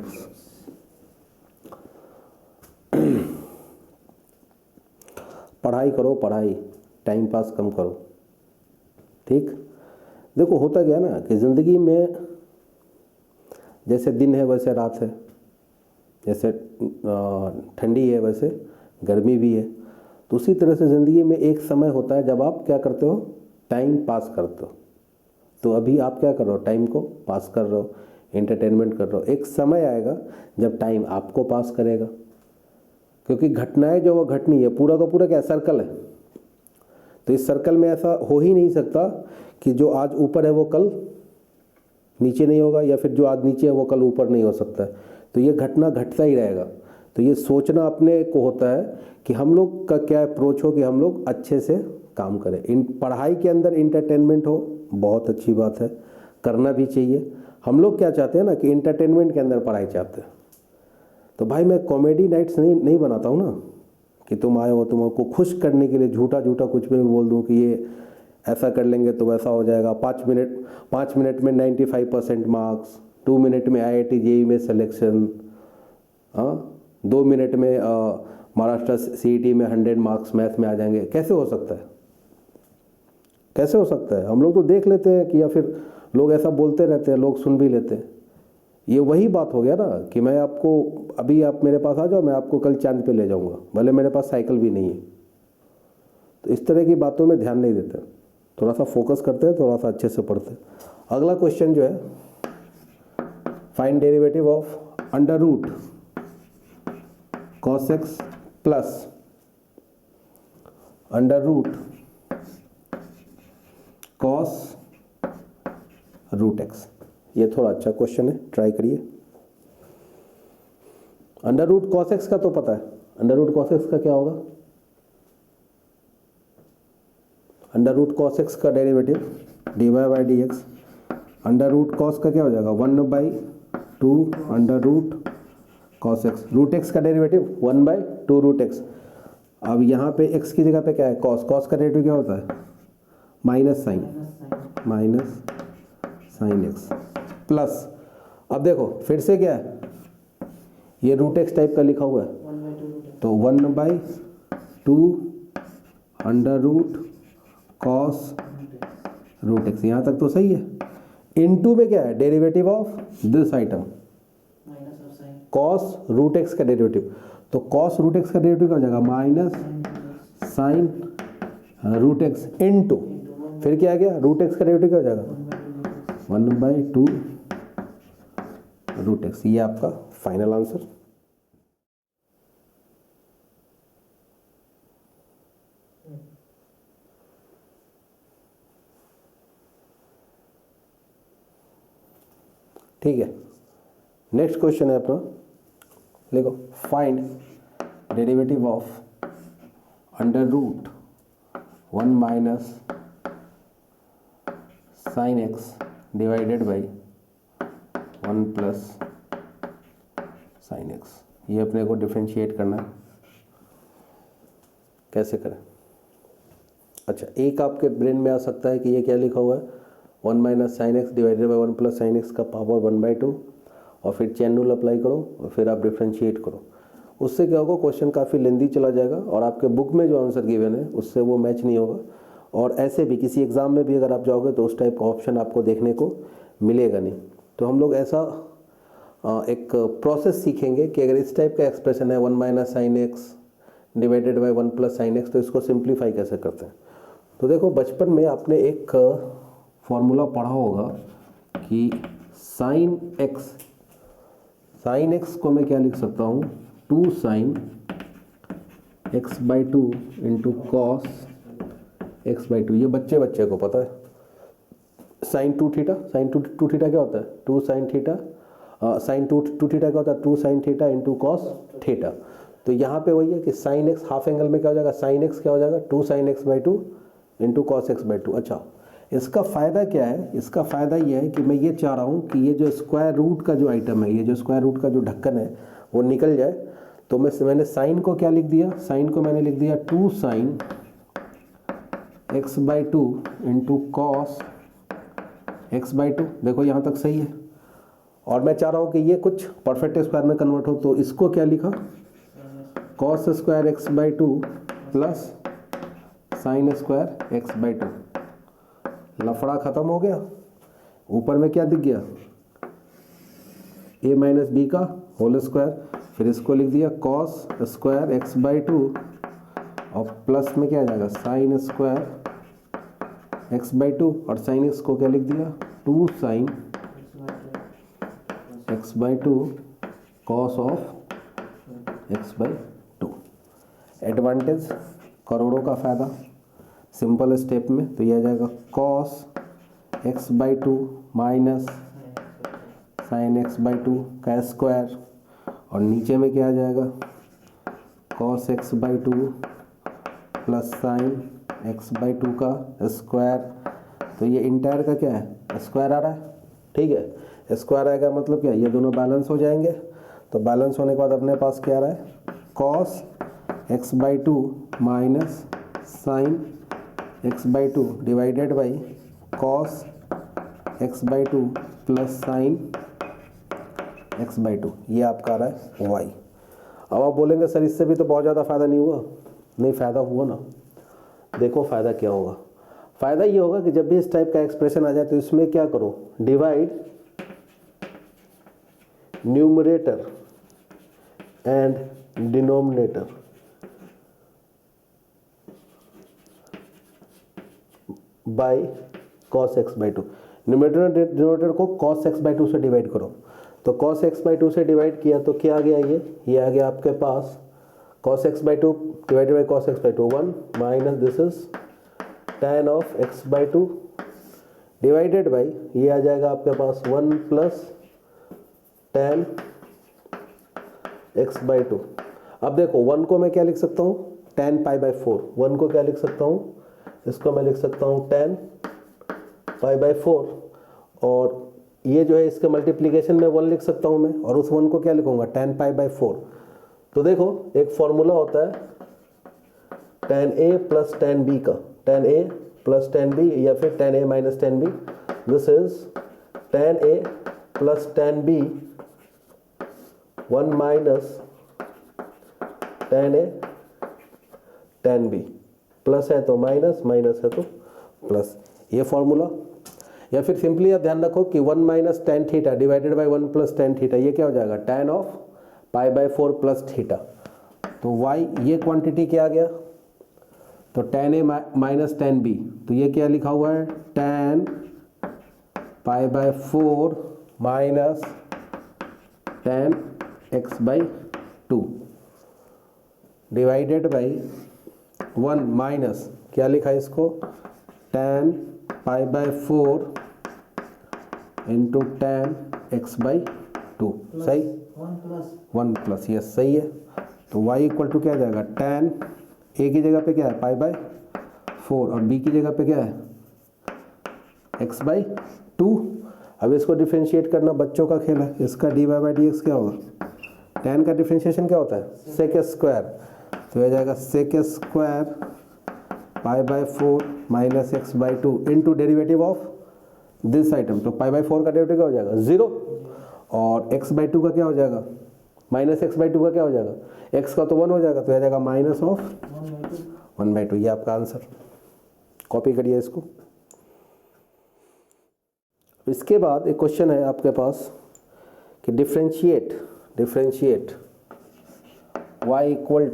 A: पढ़ाई करो, पढ़ाई, टाइम पास कम करो। ठीक, देखो होता क्या है ना कि ज़िंदगी में जैसे दिन है वैसे रात है, जैसे ठंडी है वैसे गर्मी भी है, तो उसी तरह से ज़िंदगी में एक समय होता है जब आप क्या करते हो, टाइम पास करते हो। तो अभी आप क्या कर रहे हो, टाइम को पास कर रहे हो, एंटरटेनमेंट कर रहे हो। एक समय आएगा जब टाइम आपको पास करेगा, क्योंकि घटनाएं जो वो घटनी है पूरा का पूरा क्या सर्कल है। तो इस सर्कल में ऐसा हो ही नहीं सकता कि जो आज ऊपर है वो कल नीचे नहीं होगा, या फिर जो आज नीचे है वो कल ऊपर नहीं हो सकता है। तो ये घटना घटता ही रहेगा। तो ये सोचना अपने को होता है कि हम लोग का क्या अप्रोच हो कि हम लोग अच्छे से काम करें। इन पढ़ाई के अंदर इंटरटेनमेंट हो, बहुत अच्छी बात है, करना भी चाहिए। हम लोग क्या चाहते हैं ना कि इंटरटेनमेंट के अंदर पढ़ाई चाहते हैं। तो भाई मैं कॉमेडी नाइट्स नहीं बनाता हूँ ना कि तुम आए हो, तुमको खुश करने के लिए झूठा कुछ भी बोल दूँ कि ये ऐसा कर लेंगे तो वैसा हो जाएगा। 5 मिनट में 95% मार्क्स, 2 मिनट में IIT JEE में सिलेक्शन, 2 मिनट में महाराष्ट्र CET में 100 मार्क्स मैथ में आ जाएंगे। कैसे हो सकता है, कैसे हो सकता है? हम लोग तो देख लेते हैं कि, या फिर लोग ऐसा बोलते रहते हैं, लोग सुन भी लेते हैं। ये वही बात हो गया ना कि मैं आपको, अभी आप मेरे पास आ जाओ, मैं आपको कल चांद पे ले जाऊंगा, भले मेरे पास साइकिल भी नहीं है। तो इस तरह की बातों में ध्यान नहीं देते, थोड़ा सा फोकस करते हैं, थोड़ा सा अच्छे से पढ़ते हैं। अगला क्वेश्चन जो है, find derivative of under root cos x plus under root cos root x। ये थोड़ा अच्छा क्वेश्चन है, ट्राई करिए। अंडर रूट cos x का तो पता है, अंडर रूट cos x का क्या होगा? अंडर रूट cos x का derivative dy by d x. Under root cos का क्या हो जाएगा? 1/2 under root cos x। Root x का डेरिवेटिव 1/2 रूट x। अब यहाँ पे x की जगह पे क्या है? cos का डेरिवेटिव क्या होता है? माइनस साइन x प्लस, अब देखो फिर से क्या है, ये रूट x टाइप का लिखा हुआ है, तो 1/2 under root cos root x। यहाँ तक तो सही है। इनटू में क्या है? Derivative of this item, cos root x का डेरिवेटिव। तो cos रूट x का डेरिवेटिव क्या हो जाएगा? Minus sine root x into, फिर क्या आ गया? रूट x का डेरिवेटिव क्या हो जाएगा? 1/2 रूट x। ये आपका फाइनल आंसर। ठीक है, नेक्स्ट क्वेश्चन है अपना, लिखो find derivative of under root 1 minus sine x divided by 1 plus sine x. ये अपने को डिफ्रेंशिएट करना है, कैसे करें? अच्छा, एक आपके ब्रेन में आ सकता है कि ये क्या लिखा हुआ है, 1 minus sine x divided by 1 plus sine x का पावर 1/2, और फिर चेन रूल अप्लाई करो और फिर आप डिफ्रेंशिएट करो। उससे क्या होगा, क्वेश्चन काफ़ी लेंदी चला जाएगा और आपके बुक में जो आंसर गिवन है उससे वो मैच नहीं होगा। और ऐसे भी किसी एग्ज़ाम में भी अगर आप जाओगे तो उस टाइप का ऑप्शन आपको देखने को मिलेगा नहीं। तो हम लोग ऐसा एक प्रोसेस सीखेंगे कि अगर इस टाइप का एक्सप्रेशन है 1 minus sine x divided by 1 plus sine x, तो इसको सिंप्लीफाई कैसे करते हैं। तो देखो, बचपन में आपने एक फॉर्मूला पढ़ा होगा कि साइन एक्स को मैं क्या लिख सकता हूँ, 2 sign x/2 into cos x/2। ये बच्चे को पता है। साइन 2 थीटा क्या होता है? 2 साइन थीटा, साइन 2 थीटा क्या होता है? 2 sine theta into cos theta. तो यहाँ पे वही है कि साइन एक्स हाफ एंगल में क्या हो जाएगा, साइन एक्स क्या हो जाएगा, 2 sign x/2 into cos x/2। अच्छा, इसका फ़ायदा क्या है? इसका फ़ायदा ये है कि मैं ये चाह रहा हूँ कि ये जो स्क्वायर रूट का जो आइटम है, ये जो स्क्वायर रूट का जो ढक्कन है वो निकल जाए। तो मैंने साइन को क्या लिख दिया, साइन को मैंने लिख दिया 2 sign x/2 into cos x/2। देखो यहाँ तक सही है। और मैं चाह रहा हूँ कि ये कुछ परफेक्ट स्क्वायर में कन्वर्ट हो, तो इसको क्या लिखा, cos square x/2 plus sine square x by to. लफड़ा ख़त्म हो गया। ऊपर में क्या दिख गया, ए माइनस बी का होल स्क्वायर, फिर इसको लिख दिया cos square x by to और प्लस में क्या आ जाएगा sine square x by to, और साइन एक्स को क्या लिख दिया 2 sine x by to cos of x by to. Advantage, करोड़ों का फ़ायदा सिंपल स्टेप में, तो ये आ जाएगा cos x by to minus sine x by to का स्क्वायर, और नीचे में क्या आ जाएगा cos x by two plus sine x by to का स्क्वायर। तो ये इंटायर का क्या है स्क्वायर आ रहा है, ठीक है। स्क्वायर आएगा मतलब क्या, ये दोनों बैलेंस हो जाएंगे। तो बैलेंस होने के बाद अपने पास क्या आ रहा है cos x by to minus sine x by two divided by cos x by two plus sine x by to, ये आपका आ रहा है वाई। अब आप बोलेंगे सर इससे भी तो बहुत ज़्यादा फ़ायदा नहीं हुआ। नहीं, फ़ायदा हुआ ना। देखो फ़ायदा क्या होगा, फ़ायदा ये होगा कि जब भी इस टाइप का एक्सप्रेशन आ जाए तो इसमें क्या करो, divide numerator and denominator by cos x by two. Numerator denominator को कॉस एक्स बाई टू से डिवाइड करो। तो कॉस एक्स बाई टू से डिवाइड किया तो क्या आ गया, ये आ गया आपके पास cos x by two divided by cos x by two 1 minus this is tan of x by two divided by ये आ जाएगा आपके पास 1 plus tan x by to. अब देखो 1 को मैं क्या लिख सकता हूँ tan पाई बाई 4, 1 को क्या लिख सकता हूँ, इसको मैं लिख सकता हूँ tan पाई बाई 4, और ये जो है इसके मल्टीप्लिकेशन में 1 लिख सकता हूँ मैं, और उस 1 को क्या लिखूंगा tan पाई बाई 4। तो देखो एक फॉर्मूला होता है tan a plus tan b का, tan a plus tan b या फिर tan a minus tan b, this is tan a plus tan b 1 minus tan a tan b, plus है तो माइनस, माइनस है तो plus, ये formula. या फिर सिंपली आप ध्यान रखो कि 1 minus tan theta divided by 1 plus tan theta, ये क्या हो जाएगा tan of pi by 4 plus theta. तो y ये क्वांटिटी क्या आ गया, तो tan a minus tan b, तो ये क्या लिखा हुआ है tan pi by 4 minus tan x by 2 divided by 1 minus क्या लिखा है इसको tan pi by 4 into tan x by 2, सही 1 प्लस, यस सही है। तो y इक्वल टू क्या आ जाएगा tan a की जगह पे क्या है पाई बाई 4 और b की जगह पे क्या है x बाई 2। अब इसको डिफ्रेंशिएट करना बच्चों का खेल है। इसका dy बाई dx क्या होगा, tan का डिफ्रेंशिएशन क्या होता है सेक स्क्वायर, तो आ जाएगा sec square pi by 4 minus x by two into derivative of this item. तो पाई बाई 4 का डेरिवेटिव क्या हो जाएगा 0, और एक्स बाई टू का क्या हो जाएगा माइनस एक्स बाई टू का क्या हो जाएगा, एक्स का तो 1 हो जाएगा, तो आ जाएगा माइनस ऑफ 1 बाई टू। ये आपका आंसर, कॉपी करिए इसको। इसके बाद एक क्वेश्चन है आपके पास कि differentiate y equal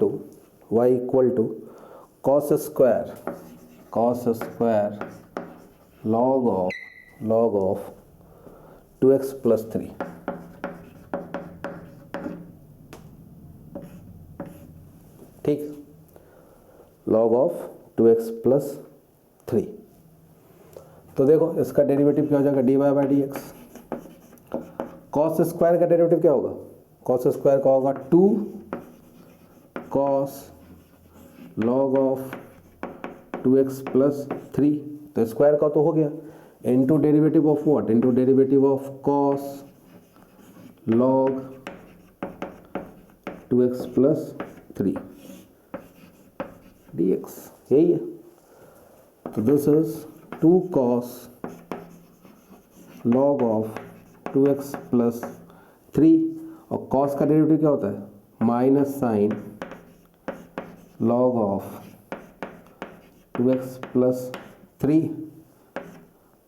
A: to cos square log of 2x plus 3। ठीक, लॉग ऑफ 2x प्लस 3। तो देखो इसका डेरिवेटिव क्या हो जाएगा dy by d x. Cos square का डेरिवेटिव क्या होगा, कॉस स्क्वायर का होगा 2 cos log of 2x plus 3, तो स्क्वायर का तो हो गया, into derivative of what, into derivative of cos log 2x plus 3 dx, यही है। तो this is 2 cos log of 2x plus 3, और cos का डेरिवेटिव क्या होता है minus sine log of 2x plus 3,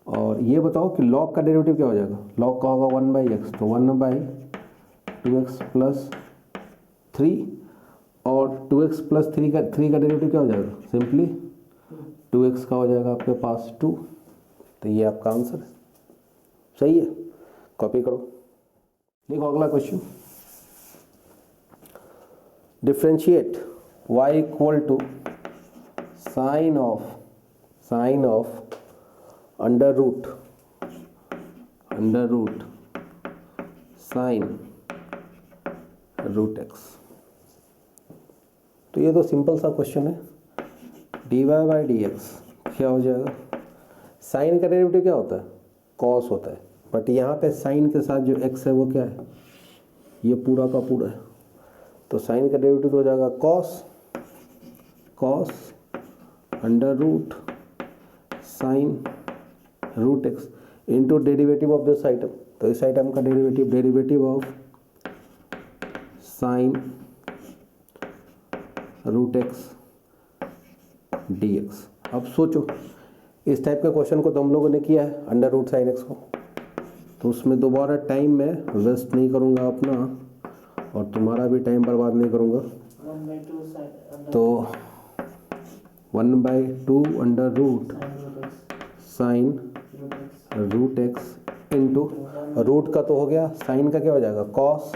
A: और ये बताओ कि log का डेरिवेटिव क्या हो जाएगा, log का होगा 1/x, तो 1/2x प्लस 3, और 2x प्लस 3 का डेरिवेटिव क्या हो जाएगा, सिंपली 2x का हो जाएगा आपके पास 2। तो ये आपका आंसर है, सही है, कॉपी करो। देखो अगला question, differentiate y equal to sine of under root sine root x। तो ये तो सिंपल सा क्वेश्चन है, dy/dx क्या हो जाएगा, साइन का डेरिवेटिव क्या होता है, कॉस होता है, बट यहाँ पे साइन के साथ जो x है वो क्या है, ये पूरा का पूरा है, तो साइन का डेरिवेटिव हो जाएगा cos under root sine root x into derivative of this item. तो इस आइटम का derivative of sine root x dx। अब सोचो, इस टाइप के क्वेश्चन को तो हम लोगों ने किया है अंडर रूट साइन x को, तो उसमें दोबारा टाइम मैं वेस्ट नहीं करूँगा अपना, और तुम्हारा भी टाइम बर्बाद नहीं करूँगा।
B: 1/2
A: तो 1/2 under root sine root x into root का तो हो गया, साइन का क्या हो जाएगा कॉस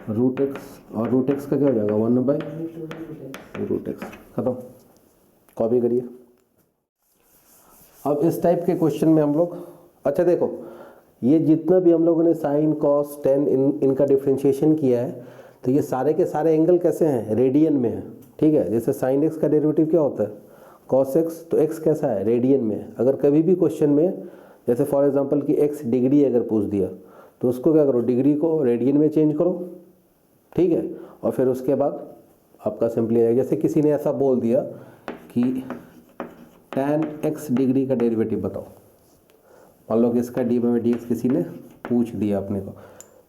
A: रूट x, और रूट x का क्या हो जाएगा 1/रूट x। खत्म, कॉपी करिए। अब इस टाइप के क्वेश्चन में हम लोग, अच्छा देखो, ये जितना भी हम लोगों ने साइन कॉस टेन इनका डिफ्रेंशिएशन किया है, तो ये सारे के सारे एंगल कैसे हैं, रेडियन में है, ठीक है। जैसे साइन x का डेरिवेटिव क्या होता है कॉस x, तो x कैसा है, रेडियन में है। अगर कभी भी क्वेश्चन में जैसे फॉर एग्जांपल कि x डिग्री अगर पूछ दिया, तो उसको क्या करो, डिग्री को रेडियन में चेंज करो, ठीक है, और फिर उसके बाद आपका सिंपली है, जैसे किसी ने ऐसा बोल दिया कि tan x डिग्री का डेरिवेटिव बताओ, मान लो कि इसका dy/dx किसी ने पूछ दिया अपने को,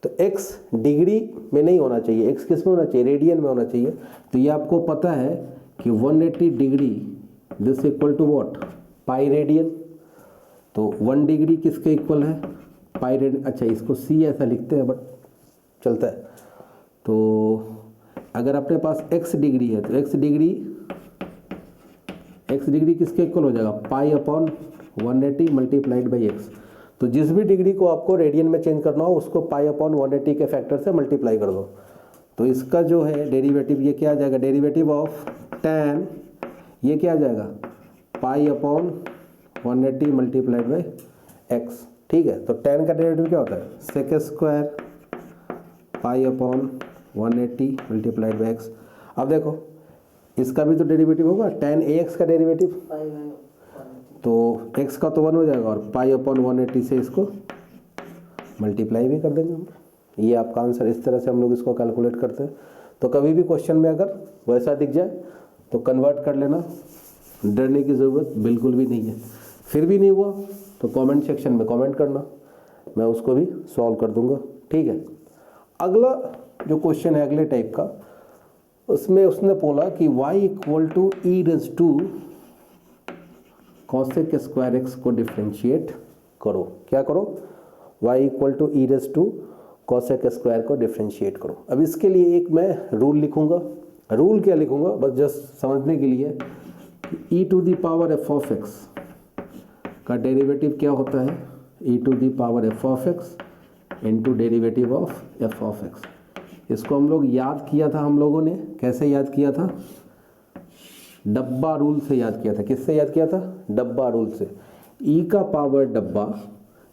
A: तो x डिग्री में नहीं होना चाहिए, x किस में होना चाहिए, रेडियन में होना चाहिए। तो ये आपको पता है कि 180 degree this equal to what, pi radian. तो 1 डिग्री किसके इक्वल है, पाई रेडियन। अच्छा, इसको c ऐसा लिखते हैं बट चलता है। तो अगर अपने पास x डिग्री है, तो x डिग्री किसके इक्वल हो जाएगा, पाई अपॉन 180 मल्टीप्लाइड बाई x। तो जिस भी डिग्री को आपको रेडियन में चेंज करना हो, उसको पाई अपॉन 180 के फैक्टर से मल्टीप्लाई कर दो। तो इसका जो है डेरिवेटिव, ये क्या आ जाएगा, डेरिवेटिव ऑफ tan, ये क्या आ जाएगा, पाई अपॉन 180 मल्टीप्लाइड बाई x, ठीक है। तो tan का डेरिवेटिव क्या होता है, sec square pi upon 180 multiplied by x। अब देखो इसका भी तो डेरिवेटिव होगा, tan ax का डेरिवेटिव, तो x का तो 1 हो जाएगा, और पाई अपॉन 180 से इसको मल्टीप्लाई भी कर देंगे हम। ये आपका आंसर, इस तरह से हम लोग इसको कैलकुलेट करते हैं। तो कभी भी क्वेश्चन में अगर वैसा दिख जाए तो कन्वर्ट कर लेना, डरने की ज़रूरत बिल्कुल भी नहीं है। फिर भी नहीं हुआ तो कमेंट सेक्शन में कमेंट करना, मैं उसको भी सॉल्व कर दूंगा, ठीक है। अगला जो क्वेश्चन है अगले टाइप का, उसमें उसने बोला कि y equal to e raise to cosec square x को डिफ्रेंशिएट करो। क्या करो, y equal to e raise to cosec square को डिफ्रेंशिएट करो। अब इसके लिए एक मैं रूल लिखूंगा, रूल क्या लिखूंगा, बस जस्ट समझने के लिए, e to the power f of x का डेरिवेटिव क्या होता है, e to the power f of x into derivative of f of x. इसको हम लोग याद किया था, हम लोगों ने कैसे याद किया था, डब्बा रूल से याद किया था। किससे याद किया था, डब्बा रूल से। e का पावर डब्बा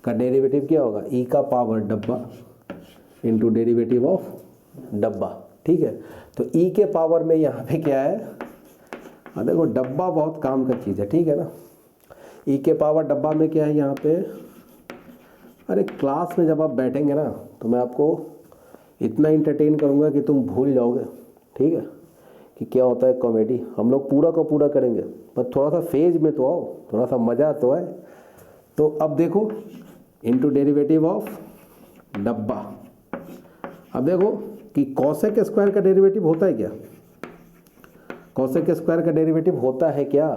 A: का डेरिवेटिव क्या होगा, e का पावर डब्बा इंटू डेरिवेटिव ऑफ डब्बा, ठीक है। तो e के पावर में यहाँ पे क्या है, देखो डब्बा बहुत काम का चीज़ है, ठीक है ना। e के पावर डब्बा में क्या है यहाँ पे, अरे क्लास में जब आप बैठेंगे ना, तो मैं आपको इतना इंटरटेन करूँगा कि तुम भूल जाओगे, ठीक है, कि क्या होता है कॉमेडी। हम लोग पूरा का पूरा करेंगे, पर थोड़ा सा फेज में तो आओ, थोड़ा सा मज़ा तो है। तो अब देखो इंटू डेरिवेटिव ऑफ डब्बा। अब देखो कि कॉसेक स्क्वायर का डेरिवेटिव होता है क्या, कॉसेक स्क्वायर का डेरिवेटिव होता है क्या?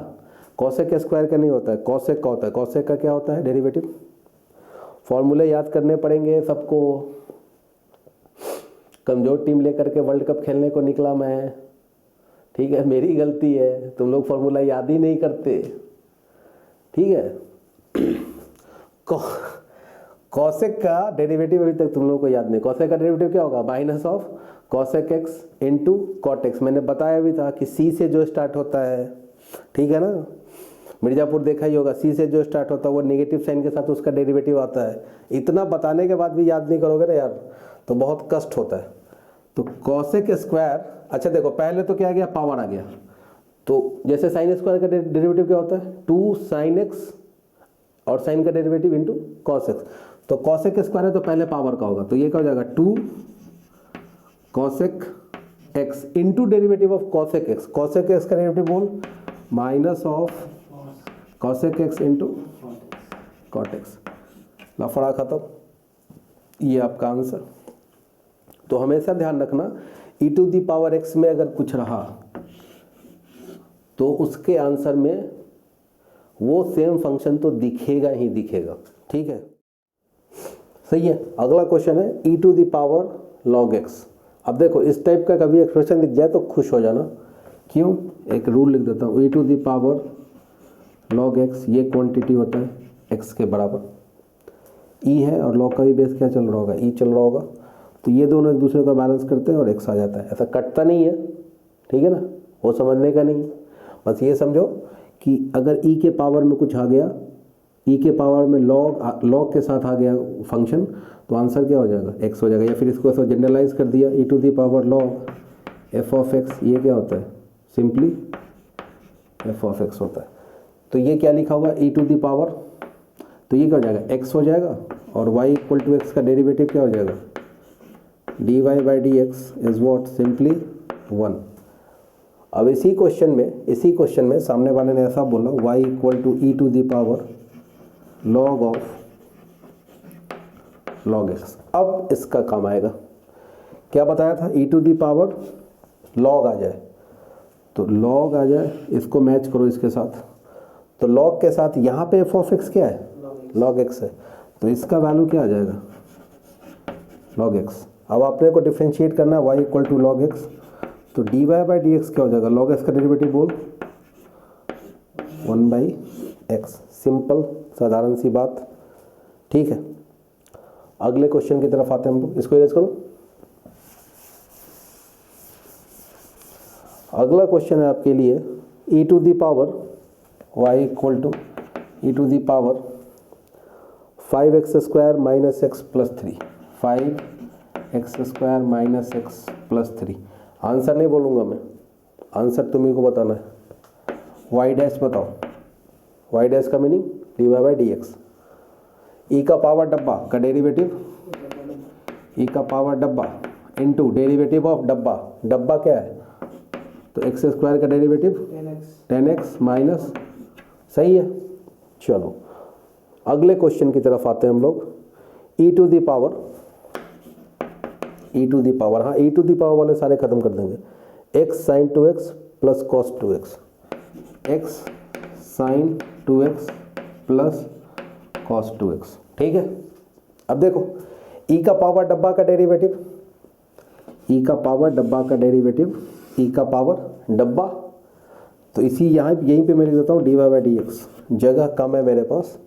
A: कॉसेक स्क्वायर का नहीं होता है, कॉसेक का होता है। कॉसेक का क्या होता है डेरिवेटिव? फॉर्मूले याद करने पड़ेंगे सबको। कमज़ोर टीम लेकर के वर्ल्ड कप खेलने को निकला मैं, ठीक है, मेरी गलती है, तुम लोग फॉर्मूला याद ही नहीं करते, ठीक है। कॉसेक का डेरिवेटिव अभी तक तुम लोगों को याद नहीं। कॉसेक का डेरिवेटिव क्या होगा? Minus of cosec x into cot x. मैंने बताया भी था कि सी से जो स्टार्ट होता है, ठीक है ना, मिर्जापुर देखा ही होगा, सी से जो स्टार्ट होता है वो नेगेटिव साइन के साथ उसका डेरिवेटिव आता है। इतना बताने के बाद भी याद नहीं करोगे ना यार, तो बहुत कष्ट होता है। तो कॉसेक स्क्वायर, अच्छा देखो पहले तो क्या आ गया? पावर आ गया। तो जैसे साइन स्क्वायर का डेरिवेटिव क्या होता है? 2 साइन एक्स और साइन का डेरिवेटिव इंटू कॉस एक्स। तो कॉसेक स्क्वायर है तो पहले पावर का होगा, तो ये क्या हो जाएगा? 2 cosec x into derivative of cosec x. Cosec x का डेरिवेटिव बोल, minus of cosec x into cot x. लफड़ा खत्म, ये आपका आंसर। तो हमेशा ध्यान रखना, e to the power x में अगर कुछ रहा तो उसके आंसर में वो सेम फंक्शन तो दिखेगा ही दिखेगा, ठीक है, सही है। अगला क्वेश्चन है e to the power log x. अब देखो इस टाइप का कभी एक्सप्रेशन दिख जाए तो खुश हो जाना। क्यों? एक रूल लिख देता हूँ, e to the power log x, ये क्वांटिटी होता है x के बराबर, e है और लॉग का भी बेस क्या चल रहा होगा? e चल रहा होगा। तो ये दोनों एक दूसरे का बैलेंस करते हैं और x आ जाता है। ऐसा कटता नहीं है, ठीक है ना, वो समझने का नहीं। बस ये समझो कि अगर e के पावर में कुछ आ गया, e के पावर में लॉग के साथ आ गया फंक्शन, तो आंसर क्या हो जाएगा? x हो जाएगा। या फिर इसको ऐसा जनरलाइज कर दिया, e to the power log f of x, ये क्या होता है? सिंपली f ऑफ x होता है। तो ये क्या लिखा होगा? e टू दी पावर, तो ये क्या हो जाएगा? x हो जाएगा और y इक्वल टू एक्स का डेरिवेटिव क्या हो जाएगा? dy by d x is what? Simply 1। अब इसी क्वेश्चन में सामने वाले ने ऐसा बोला, y equal to e to the power log of log x. अब इसका काम आएगा। क्या बताया था? e to the power log आ जाए, तो लॉग आ जाए, इसको मैच करो इसके साथ। तो लॉग के साथ यहाँ पे f ऑफ x क्या है? लॉग x है, तो इसका वैल्यू क्या आ जाएगा? Log x। अब आपने को डिफ्रेंशिएट करना है, y equal to log x, तो dy बाई डी एक्स क्या हो जाएगा? लॉग x का डेरिवेटिव बोल, 1 बाई एक्स। सिंपल, साधारण सी बात, ठीक है। अगले क्वेश्चन की तरफ आते हैं हम लोग, इसको इरेज करो। अगला क्वेश्चन है आपके लिए e to the power y equal to e to the power 5x square minus x plus 3, 5x square minus x plus 3। Answer नहीं बोलूँगा मैं, आंसर तुम्ही को बताना है। y डैश बताओ, y डैश का meaning dy by d x. E का पावर डब्बा का डेरिवेटिव, ई का पावर डब्बा इंटू डेरिवेटिव ऑफ डब्बा। डब्बा क्या है? तो एक्स स्क्वायर का डेरिवेटिव 10x माइनस, सही है। चलो अगले क्वेश्चन की तरफ आते हैं हम लोग। e to the power, e to the power, हाँ e टू दी पावर वाले सारे खत्म कर देंगे। x sine 2x plus cos 2x, x sine 2x plus cos 2x, ठीक है। अब देखो e का पावर डब्बा का डेरिवेटिव, e का पावर डब्बा का डेरिवेटिव, e का पावर डब्बा, तो इसी यहाँ यहीं पे मैं लिख देता हूँ dy बाई डी एक्स, जगह कम है मेरे पास,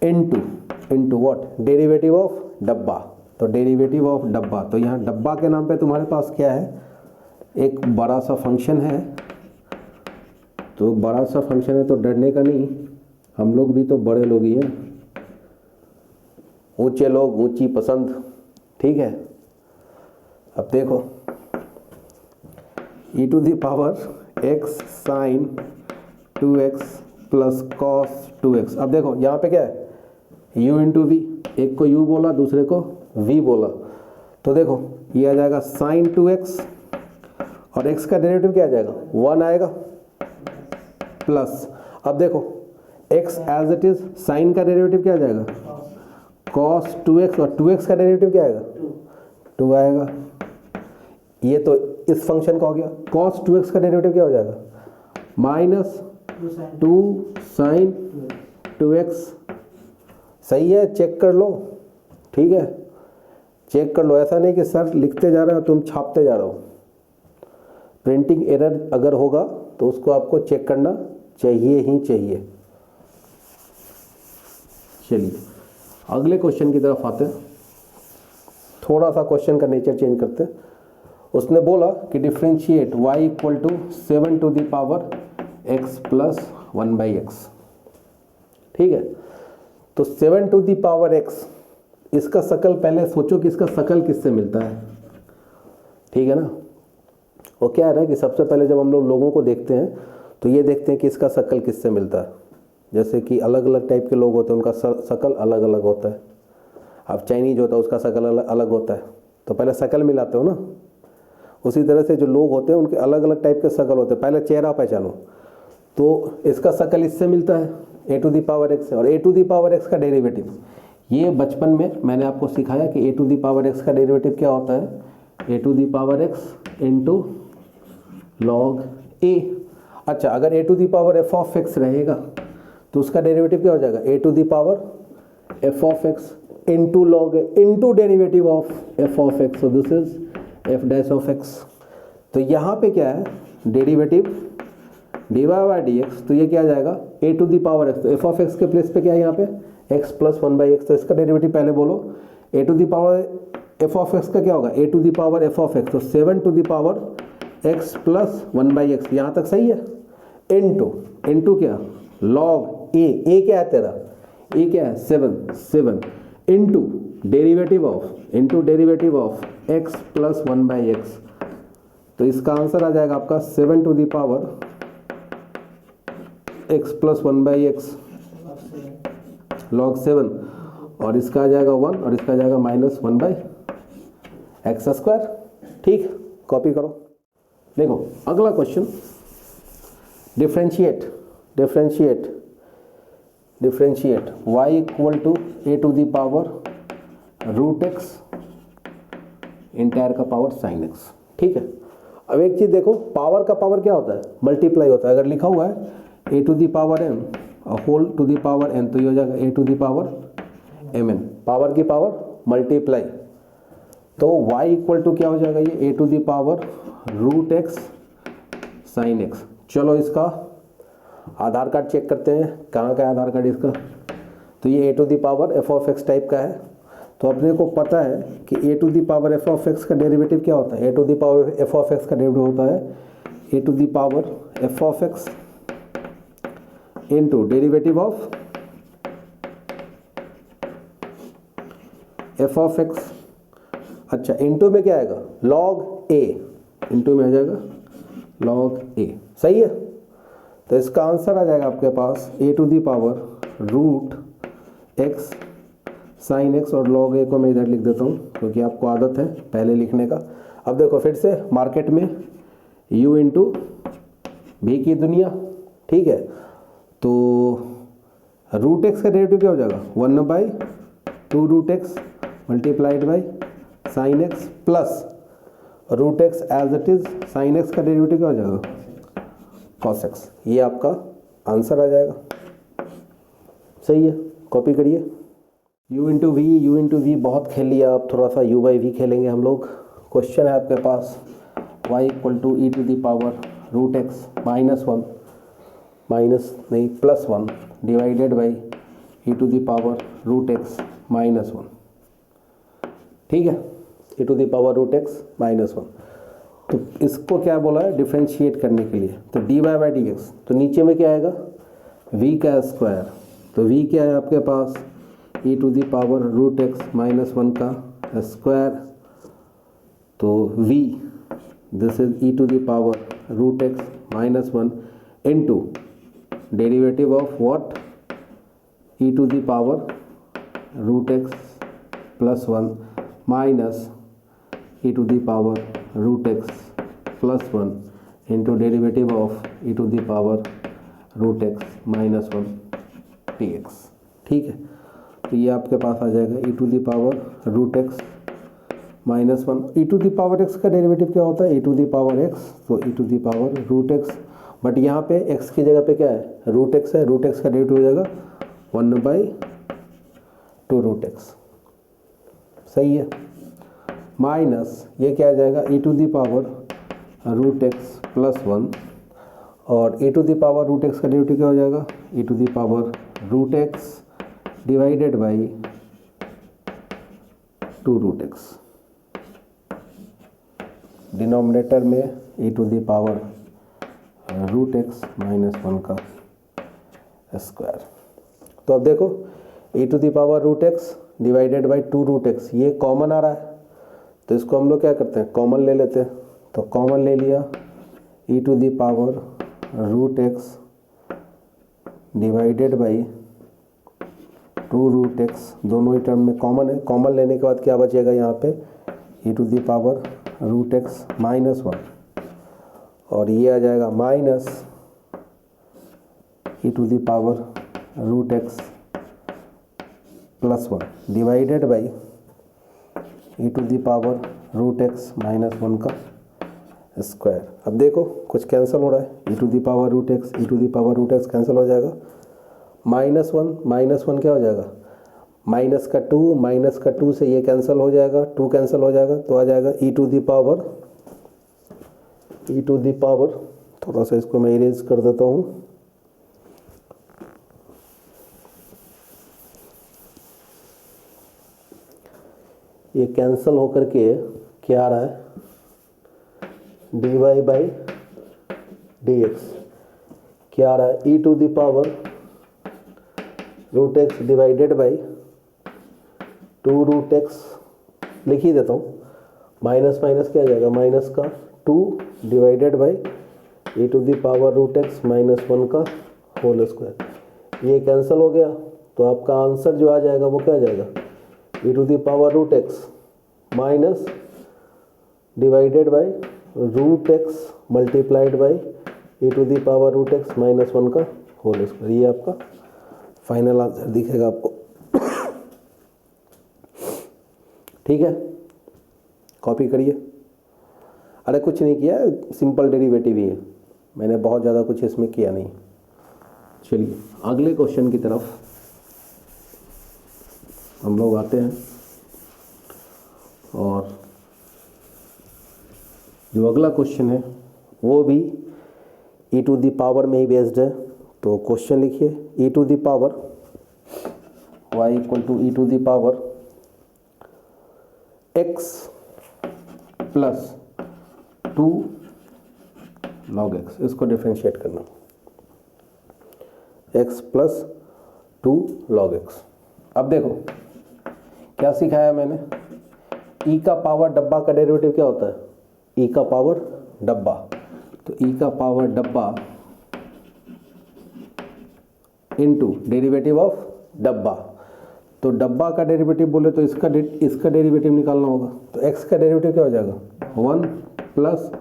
A: इंटू व्हाट? डेरिवेटिव ऑफ डब्बा। तो डेरिवेटिव ऑफ डब्बा, तो यहाँ डब्बा के नाम पे तुम्हारे पास क्या है? एक बड़ा सा फंक्शन है। तो बड़ा सा फंक्शन है तो डरने का नहीं, हम लोग भी तो बड़े लोग ही हैं, ऊंचे लोग ऊंची पसंद, ठीक है। अब देखो e to the power x sine 2x plus cos 2x। अब देखो यहाँ पे क्या है? u इंटू वी, एक को u बोला दूसरे को v बोला, तो देखो ये आ जाएगा साइन 2x और x का डेरिवेटिव क्या आ जाएगा? 1 आएगा प्लस, अब देखो x as it is, sine का डेरिवेटिव क्या आ जाएगा? cos 2x और 2x का डेरिवेटिव क्या आएगा? 2 आएगा। ये तो इस फंक्शन का हो गया। cos 2x का डेरिवेटिव क्या हो जाएगा? Minus 2 sine 2x। सही है, चेक कर लो, ठीक है, चेक कर लो। ऐसा नहीं कि सर लिखते जा रहे हो तुम छापते जा रहे हो। प्रिंटिंग एरर अगर होगा तो उसको आपको चेक करना चाहिए ही चाहिए। चलिए अगले क्वेश्चन की तरफ आते हैं। थोड़ा सा क्वेश्चन का नेचर चेंज करते हैं। उसने बोला कि differentiate y equal to 7 to the power x plus 1/x। ठीक है, तो 7 टू द पावर x, इसका शकल पहले सोचो कि इसका शकल किससे मिलता है। ठीक है ना, वो क्या है ना कि सबसे पहले जब हम लोग लोगों को देखते हैं तो ये देखते हैं कि इसका शकल किससे मिलता है। जैसे कि अलग अलग टाइप के लोग होते हैं, उनका शकल अलग अलग होता है। अब चाइनीज होता है उसका शकल अलग होता है, तो पहले शकल मिलाते हो ना। उसी तरह से जो लोग होते हैं उनके अलग अलग टाइप के शकल होते हैं, पहले चेहरा पहचानो। तो इसका शकल इससे मिलता है a to the power x, और a to the power x का डेरिवेटिव, ये बचपन में मैंने आपको सिखाया कि a to the power x का डेरिवेटिव क्या होता है, a to the power x into log a। अच्छा, अगर a to the power f of x रहेगा तो उसका डेरिवेटिव क्या हो जाएगा, a to the power f of x into log a into derivative of f of x, so this is f dash of x। तो यहाँ पे क्या है, डेरिवेटिव dy बाई dx, तो ये क्या आ जाएगा a to the power x। तो f ऑफ x के प्लेस पे क्या है यहाँ पे x प्लस 1/x, तो इसका डेरिवेटिव पहले बोलो। a to the power f of x का क्या होगा, a to the power f of x, तो 7 to the power x plus 1/x, यहाँ तक सही है। इंटू क्या, लॉग a क्या है तेरा, a क्या है 7 into derivative of x plus 1/x, तो इसका आंसर आ जाएगा आपका 7 to the power x plus 1/x log 7, और इसका आ जाएगा 1 और इसका आ जाएगा माइनस 1/x स्क्वायर। ठीक, कॉपी करो। देखो अगला question, differentiate y equal to a to the power root x entire का पावर साइन x। ठीक है, अब एक चीज देखो, पावर का पावर क्या होता है, मल्टीप्लाई होता है। अगर लिखा हुआ है a to the power n whole to the power n, तो ये हो जाएगा a to the power mn, power की पावर मल्टीप्लाई। तो y इक्वल टू क्या हो जाएगा, ये a to the power root x sine x। चलो इसका आधार कार्ड चेक करते हैं, कहाँ का है आधार कार्ड इसका। तो ये a to the power f of x type का है, तो अपने को पता है कि a to the power f of x का डेरिवेटिव क्या होता है, a to the power f of x का डेरिवेटिव होता है a to the power f of x into derivative of f of x। अच्छा, इंटू में क्या आएगा, लॉग a, इंटू में आ जाएगा लॉग a। सही है, तो इसका आंसर आ जाएगा आपके पास a to the power root x sine x, और लॉग a को मैं इधर लिख देता हूँ क्योंकि आपको आदत है पहले लिखने का। अब देखो फिर से मार्केट में u इंटू भी की दुनिया। ठीक है, तो रूट x का डेरिवेटिव क्या हो जाएगा, 1/2 root x multiplied by sine x plus root x as it is sine x का डेरिवेटिव क्या हो जाएगा, cos x। ये आपका आंसर आ जाएगा। सही है, कॉपी करिए। u इंटू वी बहुत खेल लिया, अब थोड़ा सा u बाई वी खेलेंगे हम लोग। क्वेश्चन है आपके पास y equal to e to the power root x plus 1 divided by e to the power root x minus 1। ठीक है, e to the power root x minus 1। तो इसको क्या बोला है, डिफ्रेंशिएट करने के लिए। तो dy बाई डी एक्स, तो नीचे में क्या आएगा v का स्क्वायर, तो v क्या है आपके पास e to the power root x minus 1 का स्क्वायर, तो v this is e to the power root x minus 1 into derivative of what, e to the power root x plus 1 minus e to the power root x plus 1 into derivative of e to the power root x minus 1 dx। ठीक है, तो ये आपके पास आ जाएगा e to the power root x -1। E to the power x का derivative क्या होता है? E to the power x, तो e to the power root x, but यहाँ पे एक्स की जगह पे क्या है? रूट एक्स है, रूट एक्स का डेरिवेटिव हो जाएगा 1/2 रूट एक्स, सही है। माइनस ये क्या आ जाएगा? E to the power root x plus 1, और e to the power root x का डेरिवेटिव क्या हो जाएगा? E to the power root x divided by 2 root x, denominator में e to the power root x minus 1 का square. तो अब देखो e to the power root x divided by 2 root x, ये कॉमन आ रहा है, तो इसको हम लोग क्या करते हैं? कॉमन ले लेते हैं। तो कॉमन ले लिया, e to the power root x divided by 2 root x, दोनों ही टर्म में कॉमन है। कॉमन लेने के बाद क्या बचेगा यहाँ पे? E to the power root x minus 1, और ये आ जाएगा minus e to the power root x plus 1 divided by e to the power root x minus 1 का स्क्वायर। अब देखो कुछ कैंसिल हो रहा है, e to the power root x, e to the power root x cancel हो जाएगा, minus one क्या हो जाएगा? माइनस का 2 से ये कैंसिल हो जाएगा, 2 कैंसिल हो जाएगा, तो आ जाएगा ई टू दी पावर, थोड़ा सा इसको मैं इरेज कर देता हूँ, ये कैंसिल होकर के क्या आ रहा है? dy बाई डी एक्स क्या आ रहा है? E to the power root x divided by 2 root x, लिख ही देता हूँ, माइनस माइनस क्या आ जाएगा? माइनस का 2 divided by e to the power root x minus 1 का होल स्क्वायर। ये कैंसिल हो गया, तो आपका आंसर जो आ जाएगा वो क्या आ जाएगा? E to the power root x minus divided by root x multiplied by e to the power root x minus 1 का होल स्क्वायर। ये आपका फाइनल आंसर दिखेगा आपको। ठीक है, कॉपी करिए। अरे कुछ नहीं किया, सिंपल डेरिवेटिव ही है, मैंने बहुत ज़्यादा कुछ इसमें किया नहीं। चलिए अगले क्वेश्चन की तरफ हम लोग आते हैं, और जो अगला क्वेश्चन है वो भी ई टू दी पावर में ही बेस्ड है। तो क्वेश्चन लिखिए, e to the power y equal to e to the power x plus 2 log x, इसको डिफ्रेंशिएट करना, x प्लस 2 लॉग x। अब देखो क्या सिखाया मैंने? e का पावर डब्बा का डेरिवेटिव क्या होता है? e का पावर डब्बा, तो e का पावर डब्बा इनटू डेरिवेटिव ऑफ डब्बा, तो डब्बा का डेरिवेटिव बोले तो इसका डेरिवेटिव निकालना होगा। तो x का डेरिवेटिव क्या हो जाएगा? 1 प्लस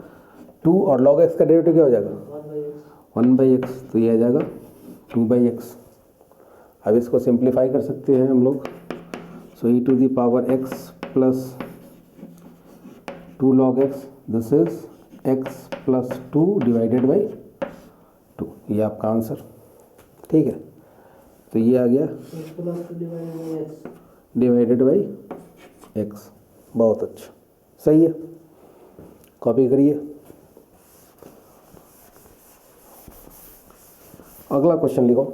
A: 2, और log x का डेरिवेटिव क्या हो जाएगा? 1/x, तो ये आ जाएगा 2/x। अब इसको सिंप्लीफाई कर सकते हैं हम लोग। So e to the power x plus 2 log x, this is x plus 2 divided by 2, ये आपका आंसर। ठीक है, तो ये आ गया डिवाइडेड बाई x। बहुत अच्छा, सही है, कॉपी करिए। अगला क्वेश्चन लिखो,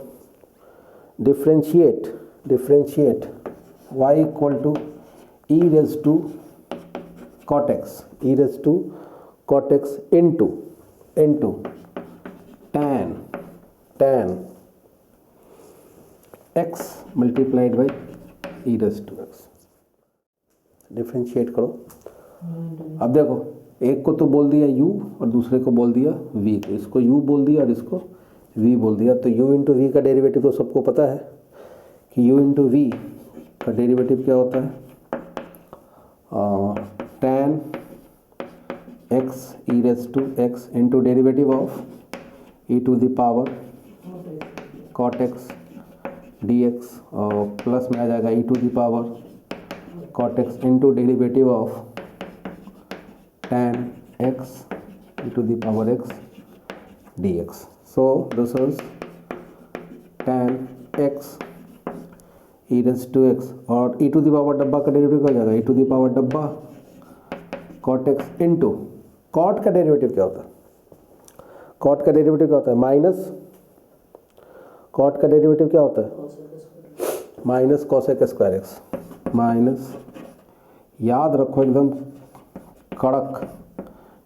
A: differentiate y equal to e raise to cot x into tan x multiplied by e raise to x। Differentiate करो। अब देखो एक को तो बोल दिया u और दूसरे को बोल दिया v, तो इसको u बोल दिया और इसको v बोल दिया। तो u इंटू वी का डेरिवेटिव तो सबको पता है कि u इंटू वी का डेरिवेटिव क्या होता है? tan x e raise to x into derivative of e to the power cot x dx, और प्लस में आ जाएगा e to the power cot x into derivative of tan x e to the power x dx. So this is tan x e raised to x और e to the power डब्बा का derivative क्या हो जाएगा, e to the power डब्बा cot x into cot का derivative क्या होता है, cot का डेरिवेटिव क्या होता है, माइनस cot का डेरिवेटिव क्या होता है, minus cosec square x, minus, याद रखो एकदम कड़क,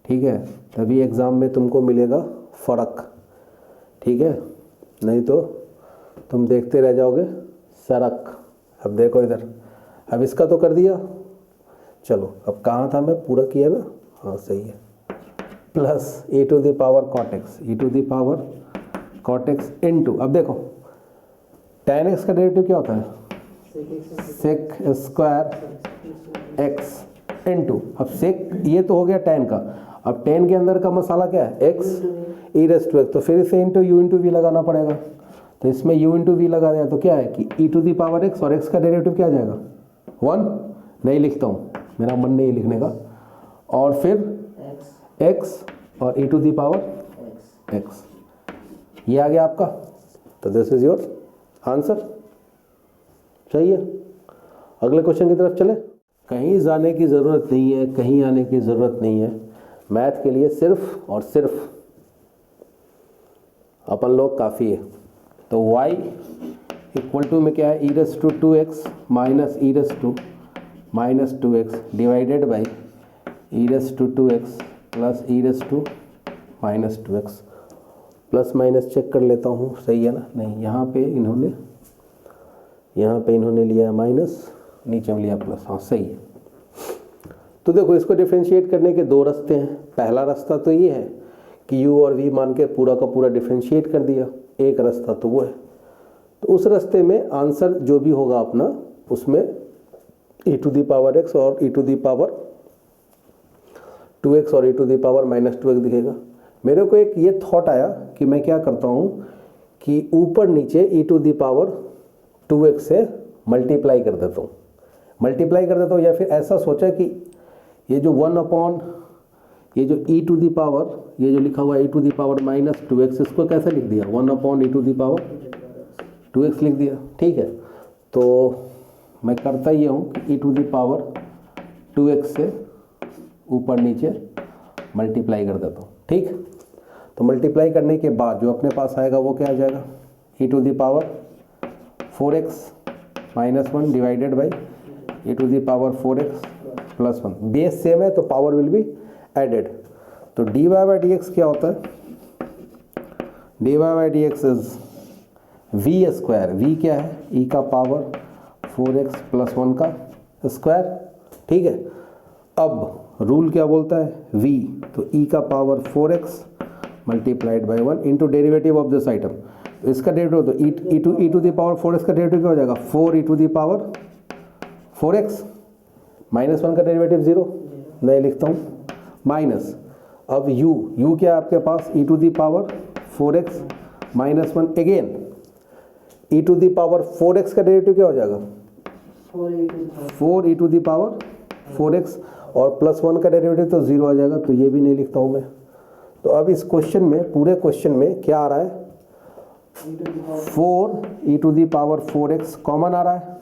A: ठीक है, तभी एग्ज़ाम में तुमको मिलेगा फ़र्क, ठीक है, नहीं तो तुम देखते रह जाओगे सरक। अब देखो इधर, अब इसका तो कर दिया, चलो अब कहाँ था मैं, पूरा किया ना, हाँ सही है, plus e to the power cot x, e to the power cot x into, अब देखो tan x का डेरिवेटिव क्या होता है, सेक स्क्वायर एक्स इनटू, अब सेक ये तो हो गया tan का, अब tan के अंदर का मसाला क्या है, x e raise to x, तो फिर इसे इंटू u इंटू वी लगाना पड़ेगा, तो इसमें u इंटू वी लगा दिया तो क्या है कि e to the power x और x का डेरिवेटिव क्या आ जाएगा, 1, नहीं लिखता हूँ, मेरा मन नहीं लिखने का, और फिर x और e to the power x, ये आ गया आपका, तो दिस इज योर आंसर। सही है, अगले क्वेश्चन की तरफ चले। कहीं जाने की ज़रूरत नहीं है, कहीं आने की ज़रूरत नहीं है, मैथ के लिए सिर्फ और सिर्फ अपन लोग काफ़ी है। तो y इक्वल टू में क्या है, e raise to 2x minus e raise to minus 2x divided by e raise to 2x plus e raise to minus 2x, plus minus check कर लेता हूँ, सही है ना, नहीं यहाँ पे इन्होंने लिया माइनस, नीचे में लिया प्लस, हाँ सही है। तो देखो इसको डिफरेंशिएट करने के दो रास्ते हैं, पहला रास्ता तो ये है कि u और v मान के पूरा का पूरा डिफरेंशिएट कर दिया, एक रास्ता तो वो है, तो उस रास्ते में आंसर जो भी होगा अपना, उसमें e to the power x और e to the power 2x और e to the power minus 2x दिखेगा। मेरे को एक ये थॉट आया कि मैं क्या करता हूँ कि ऊपर नीचे e to the power 2x से मल्टीप्लाई कर देता हूँ, या फिर ऐसा सोचा कि ये जो 1 अपॉन ये जो e टू दी पावर, ये जो लिखा हुआ है e to the power minus 2x, इसको कैसे लिख दिया, 1 upon e to the power 2x लिख दिया, ठीक है। तो मैं करता ये हूँ कि e to the power 2x से ऊपर नीचे मल्टीप्लाई कर देता हूँ, ठीक। तो मल्टीप्लाई करने के बाद जो अपने पास आएगा वो क्या आ जाएगा, e to the power 4x minus 1 divided by e to the power 4x plus 1, base same है तो पावर विल बी एडेड। तो dy बाई डी एक्स क्या होता है, dy by d x is v square, v क्या है, e का power 4x plus 1 का स्क्वायर, ठीक है। अब रूल क्या बोलता है, v, तो e का power 4x multiplied by 1 into derivative of this item, तो इसका डेरिवेटिव तो e to the power 4x का डेरिवेटिव क्या हो जाएगा, 4 e to the power 4x minus 1 का डेरिवेटिव 0, नहीं लिखता हूँ, माइनस, अब u क्या है आपके पास, e to the power 4x minus 1 again e to the power 4x का डेरिवेटिव क्या हो जाएगा, 4 e to the power 4x और प्लस 1 का डेरिवेटिव तो 0 आ जाएगा, तो ये भी नहीं लिखता हूँ मैं। तो अब इस क्वेश्चन में, पूरे क्वेश्चन में क्या आ रहा है, 4 e to the power 4x common आ रहा है,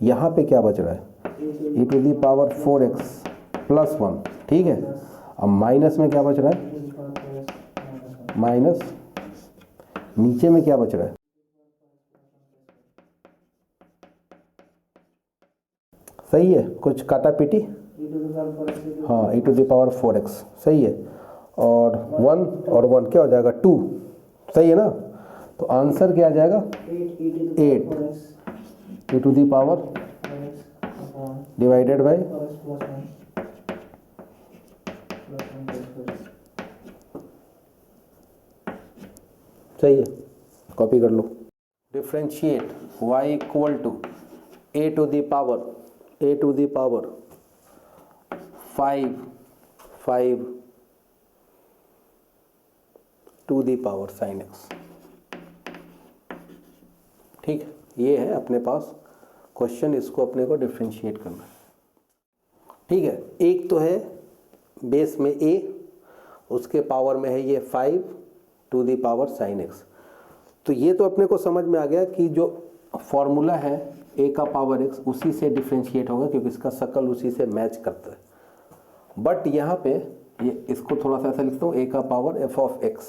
A: यहाँ पे क्या बच रहा है, e to the power 4x plus 1, ठीक है। अब माइनस में क्या बच रहा है, माइनस, नीचे में क्या बच रहा है, सही है, कुछ काटा पीटी, हाँ e to the power 4x सही है, और 1 और 1 क्या हो जाएगा 2, सही है ना। तो आंसर क्या आ जाएगा 8 e to the power divided by, सही है, कॉपी कर लो। Differentiate y equal to a to the power 5 to the power sine x, ठीक है। ये है अपने पास क्वेश्चन, इसको अपने को डिफ्रेंशिएट करना है, ठीक है। एक तो है बेस में a, उसके पावर में है ये 5 to the power sine x। तो ये तो अपने को समझ में आ गया कि जो फॉर्मूला है a का पावर x उसी से डिफ्रेंशिएट होगा, क्योंकि इसका शकल उसी से मैच करता है। बट यहाँ पे ये इसको थोड़ा सा ऐसा लिखता हूँ, a का पावर f ऑफ x।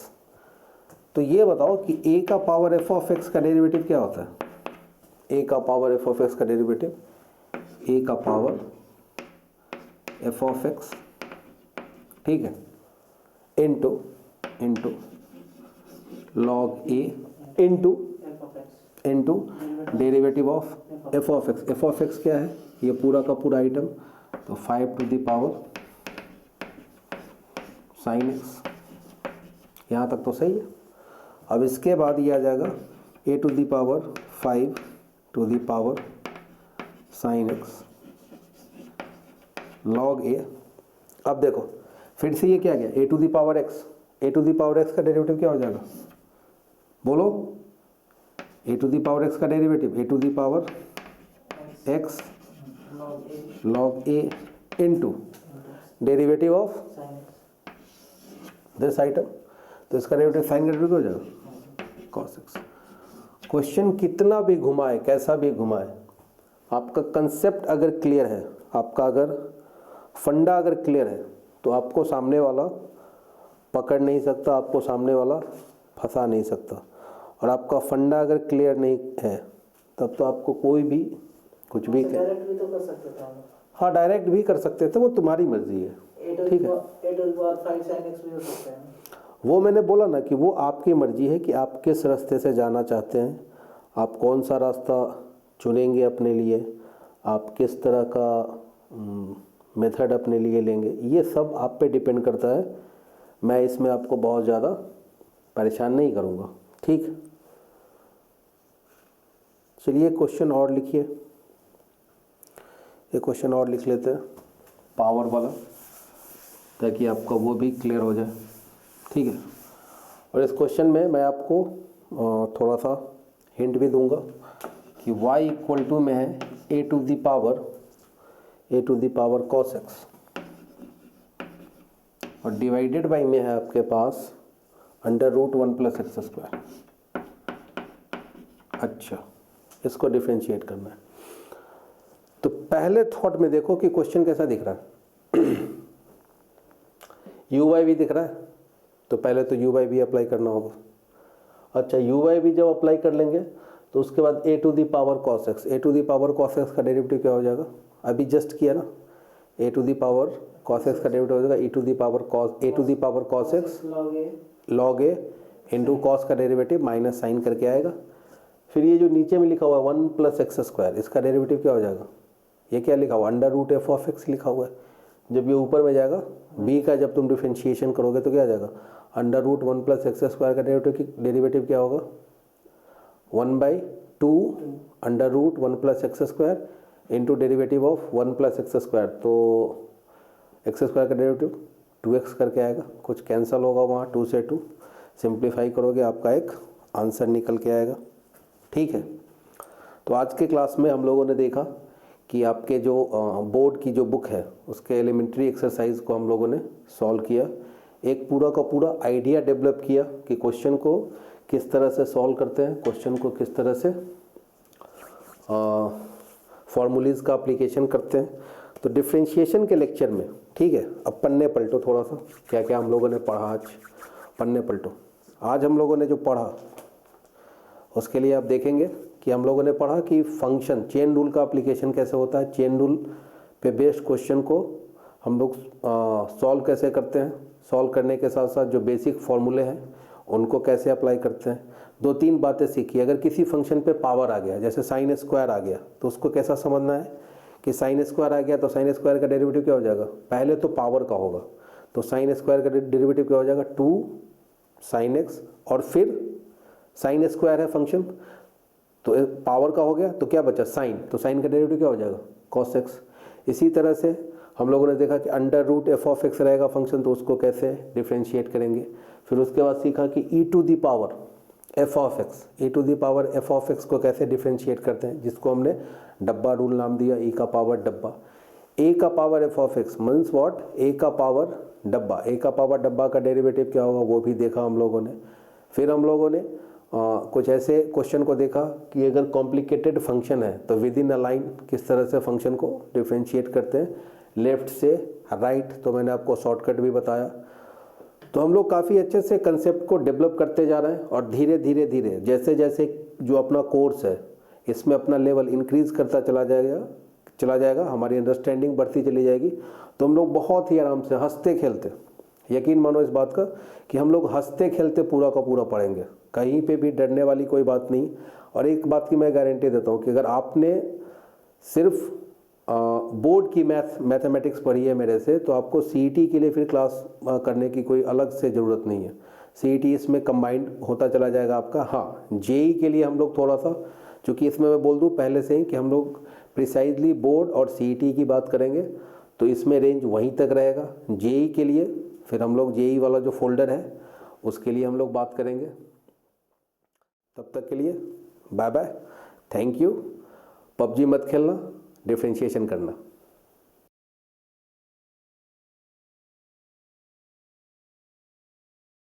A: तो ये बताओ कि a का पावर f ऑफ x का डेरिवेटिव क्या होता है? a का पावर f ऑफ x का डेरिवेटिव, a का पावर f ऑफ x, ठीक है, into log a into derivative of f of x। f of x क्या है? ये पूरा का पूरा आइटम, तो 5 to the power sine x। यहाँ तक तो सही है। अब इसके बाद ये आ जाएगा a to the power 5 to the power sine x log a। अब देखो फिर से ये क्या गया, a to the power x। a to the power x का डेरिवेटिव क्या हो जाएगा? बोलो, a to the power x का derivative a to the power x log a into derivative of this item. तो इसका डेरिवेटिव साइन का derivative हो जाएगा cos x। क्वेश्चन कितना भी घुमाए, कैसा भी घुमाए, आपका कंसेप्ट अगर क्लियर है, आपका अगर फंडा अगर क्लियर है, तो आपको सामने वाला पकड़ नहीं सकता, आपको सामने वाला फंसा नहीं सकता। और आपका फंडा अगर क्लियर नहीं है तब तो आपको कोई भी कुछ भी
B: डायरेक्ट भी तो कर सकते थे हम।
A: हाँ, डायरेक्ट भी कर सकते थे, वो तुम्हारी मर्जी है, ठीक है।
B: a to the power 5 sin x भी हो सकता है।
A: वो मैंने बोला ना कि वो आपकी मर्जी है कि आप किस रास्ते से जाना चाहते हैं, आप कौन सा रास्ता चुनेंगे अपने लिए, आप किस तरह का मेथड अपने लिए लेंगे, ये सब आप पे डिपेंड करता है। मैं इसमें आपको बहुत ज़्यादा परेशान नहीं करूँगा, ठीक। चलिए क्वेश्चन और लिखिए, ये क्वेश्चन और लिख लेते हैं पावर वाला, ताकि आपका वो भी क्लियर हो जाए, ठीक है। और इस क्वेश्चन में मैं आपको थोड़ा सा हिंट भी दूंगा कि y इक्वल टू में है a to the power cos x, और डिवाइडेड बाई में है आपके पास under root 1 plus x square. अच्छा, इसको डिफ्रेंशिएट करना है। तो पहले थॉट में देखो कि क्वेश्चन कैसा दिख रहा है। यू वाई भी दिख रहा है, तो पहले तो यू वाई भी अप्लाई करना होगा। अच्छा, यू वाई भी जब अप्लाई कर लेंगे तो उसके बाद a to the power cos x. A to the power cos x का डेरिवेटिव क्या हो जाएगा? अभी जस्ट किया ना, a to the power cos x का डेरिवेटिव हो जाएगा a to the power cos x log a into cos का डेरिवेटिव माइनस साइन करके आएगा। फिर ये जो नीचे में लिखा हुआ है 1 प्लस एक्स स्क्वायर, इसका डेरिवेटिव क्या हो जाएगा? ये क्या लिखा हुआ? Under root f of x लिखा हुआ है। जब ये ऊपर में जाएगा b का, जब तुम डिफ्रेंशिएशन करोगे तो क्या आ जाएगा? Under root 1 plus x square का डेरिवेटिव क्या होगा? 1/2 under root 1 plus x square into derivative of 1 plus x square. तो एक्स स्क्वायर का डेरिवेटिव 2x करके आएगा, कुछ कैंसिल होगा वहाँ, 2 से 2 सिंप्लीफाई करोगे आपका एक आंसर निकल के आएगा, ठीक है। तो आज के क्लास में हम लोगों ने देखा कि आपके जो बोर्ड की जो बुक है उसके एलिमेंट्री एक्सरसाइज को हम लोगों ने सॉल्व किया, एक पूरा का पूरा आइडिया डेवलप किया कि क्वेश्चन को किस तरह से सॉल्व करते हैं, क्वेश्चन को किस तरह से फॉर्मूलीज़ का एप्लीकेशन करते हैं। तो डिफ्रेंशिएशन के लेक्चर में, ठीक है, अब पन्ने पलटो थोड़ा सा, क्या क्या हम लोगों ने पढ़ा आज, पन्ने पलटो। आज हम लोगों ने जो पढ़ा उसके लिए आप देखेंगे कि हम लोगों ने पढ़ा कि फंक्शन चेन रूल का एप्लीकेशन कैसे होता है, चेन रूल पे बेस्ड क्वेश्चन को हम लोग सॉल्व कैसे करते हैं, सॉल्व करने के साथ साथ जो बेसिक फॉर्मूले हैं उनको कैसे अप्लाई करते हैं। 2-3 बातें सीखी। अगर किसी फंक्शन पे पावर आ गया, जैसे साइन स्क्वायर आ गया, तो उसको कैसा समझना है कि साइन स्क्वायर आ गया तो साइन स्क्वायर का डेरिवेटिव क्या हो जाएगा? पहले तो पावर का होगा, तो साइन स्क्वायर का डेरिवेटिव क्या हो जाएगा? 2 साइन एक्स, और फिर साइन स्क्वायर है फंक्शन तो पावर का हो गया तो क्या बचा? साइन, तो साइन का डेरिवेटिव क्या हो जाएगा? Cos x. इसी तरह से हम लोगों ने देखा कि under root f of x रहेगा फंक्शन, तो उसको कैसे डिफ्रेंशिएट करेंगे। फिर उसके बाद सीखा कि e to the power f of x, e to the power f of x को कैसे डिफ्रेंशिएट करते हैं, जिसको हमने डब्बा रूल नाम दिया, ई का पावर डब्बा। ए का power f of x means what, a का पावर डब्बा, ए का पावर डब्बा का डेरिवेटिव क्या होगा वो भी देखा हम लोगों ने। फिर हम लोगों ने कुछ ऐसे क्वेश्चन को देखा कि अगर कॉम्प्लिकेटेड फंक्शन है तो विद इन अ लाइन किस तरह से फंक्शन को डिफ्रेंशिएट करते हैं लेफ्ट से राइट, तो मैंने आपको शॉर्टकट भी बताया। तो हम लोग काफ़ी अच्छे से कंसेप्ट को डेवलप करते जा रहे हैं और धीरे धीरे धीरे जैसे जैसे जो अपना कोर्स है इसमें अपना लेवल इंक्रीज़ करता चला जाएगा, हमारी अंडरस्टैंडिंग बढ़ती चली जाएगी, तो हम लोग बहुत ही आराम से हंसते खेलते, यकीन मानो इस बात का कि हम लोग हंसते खेलते पूरा का पूरा पढ़ेंगे, कहीं पे भी डरने वाली कोई बात नहीं। और एक बात की मैं गारंटी देता हूँ कि अगर आपने सिर्फ बोर्ड की मैथमेटिक्स पढ़ी है मेरे से, तो आपको सीईटी के लिए फिर क्लास करने की कोई अलग से ज़रूरत नहीं है। सीईटी इसमें कंबाइंड होता चला जाएगा आपका। हाँ, जेई के लिए हम लोग थोड़ा सा, चूँकि इसमें मैं बोल दूँ पहले से ही कि हम लोग प्रिसाइजली बोर्ड और सीईटी की बात करेंगे, तो इसमें रेंज वहीं तक रहेगा। जेई के लिए फिर हम लोग जेई वाला जो फोल्डर है उसके लिए हम लोग बात करेंगे। तब तक के लिए bye bye, thank you. PUBG मत खेलना, डिफ्रेंशिएशन करना।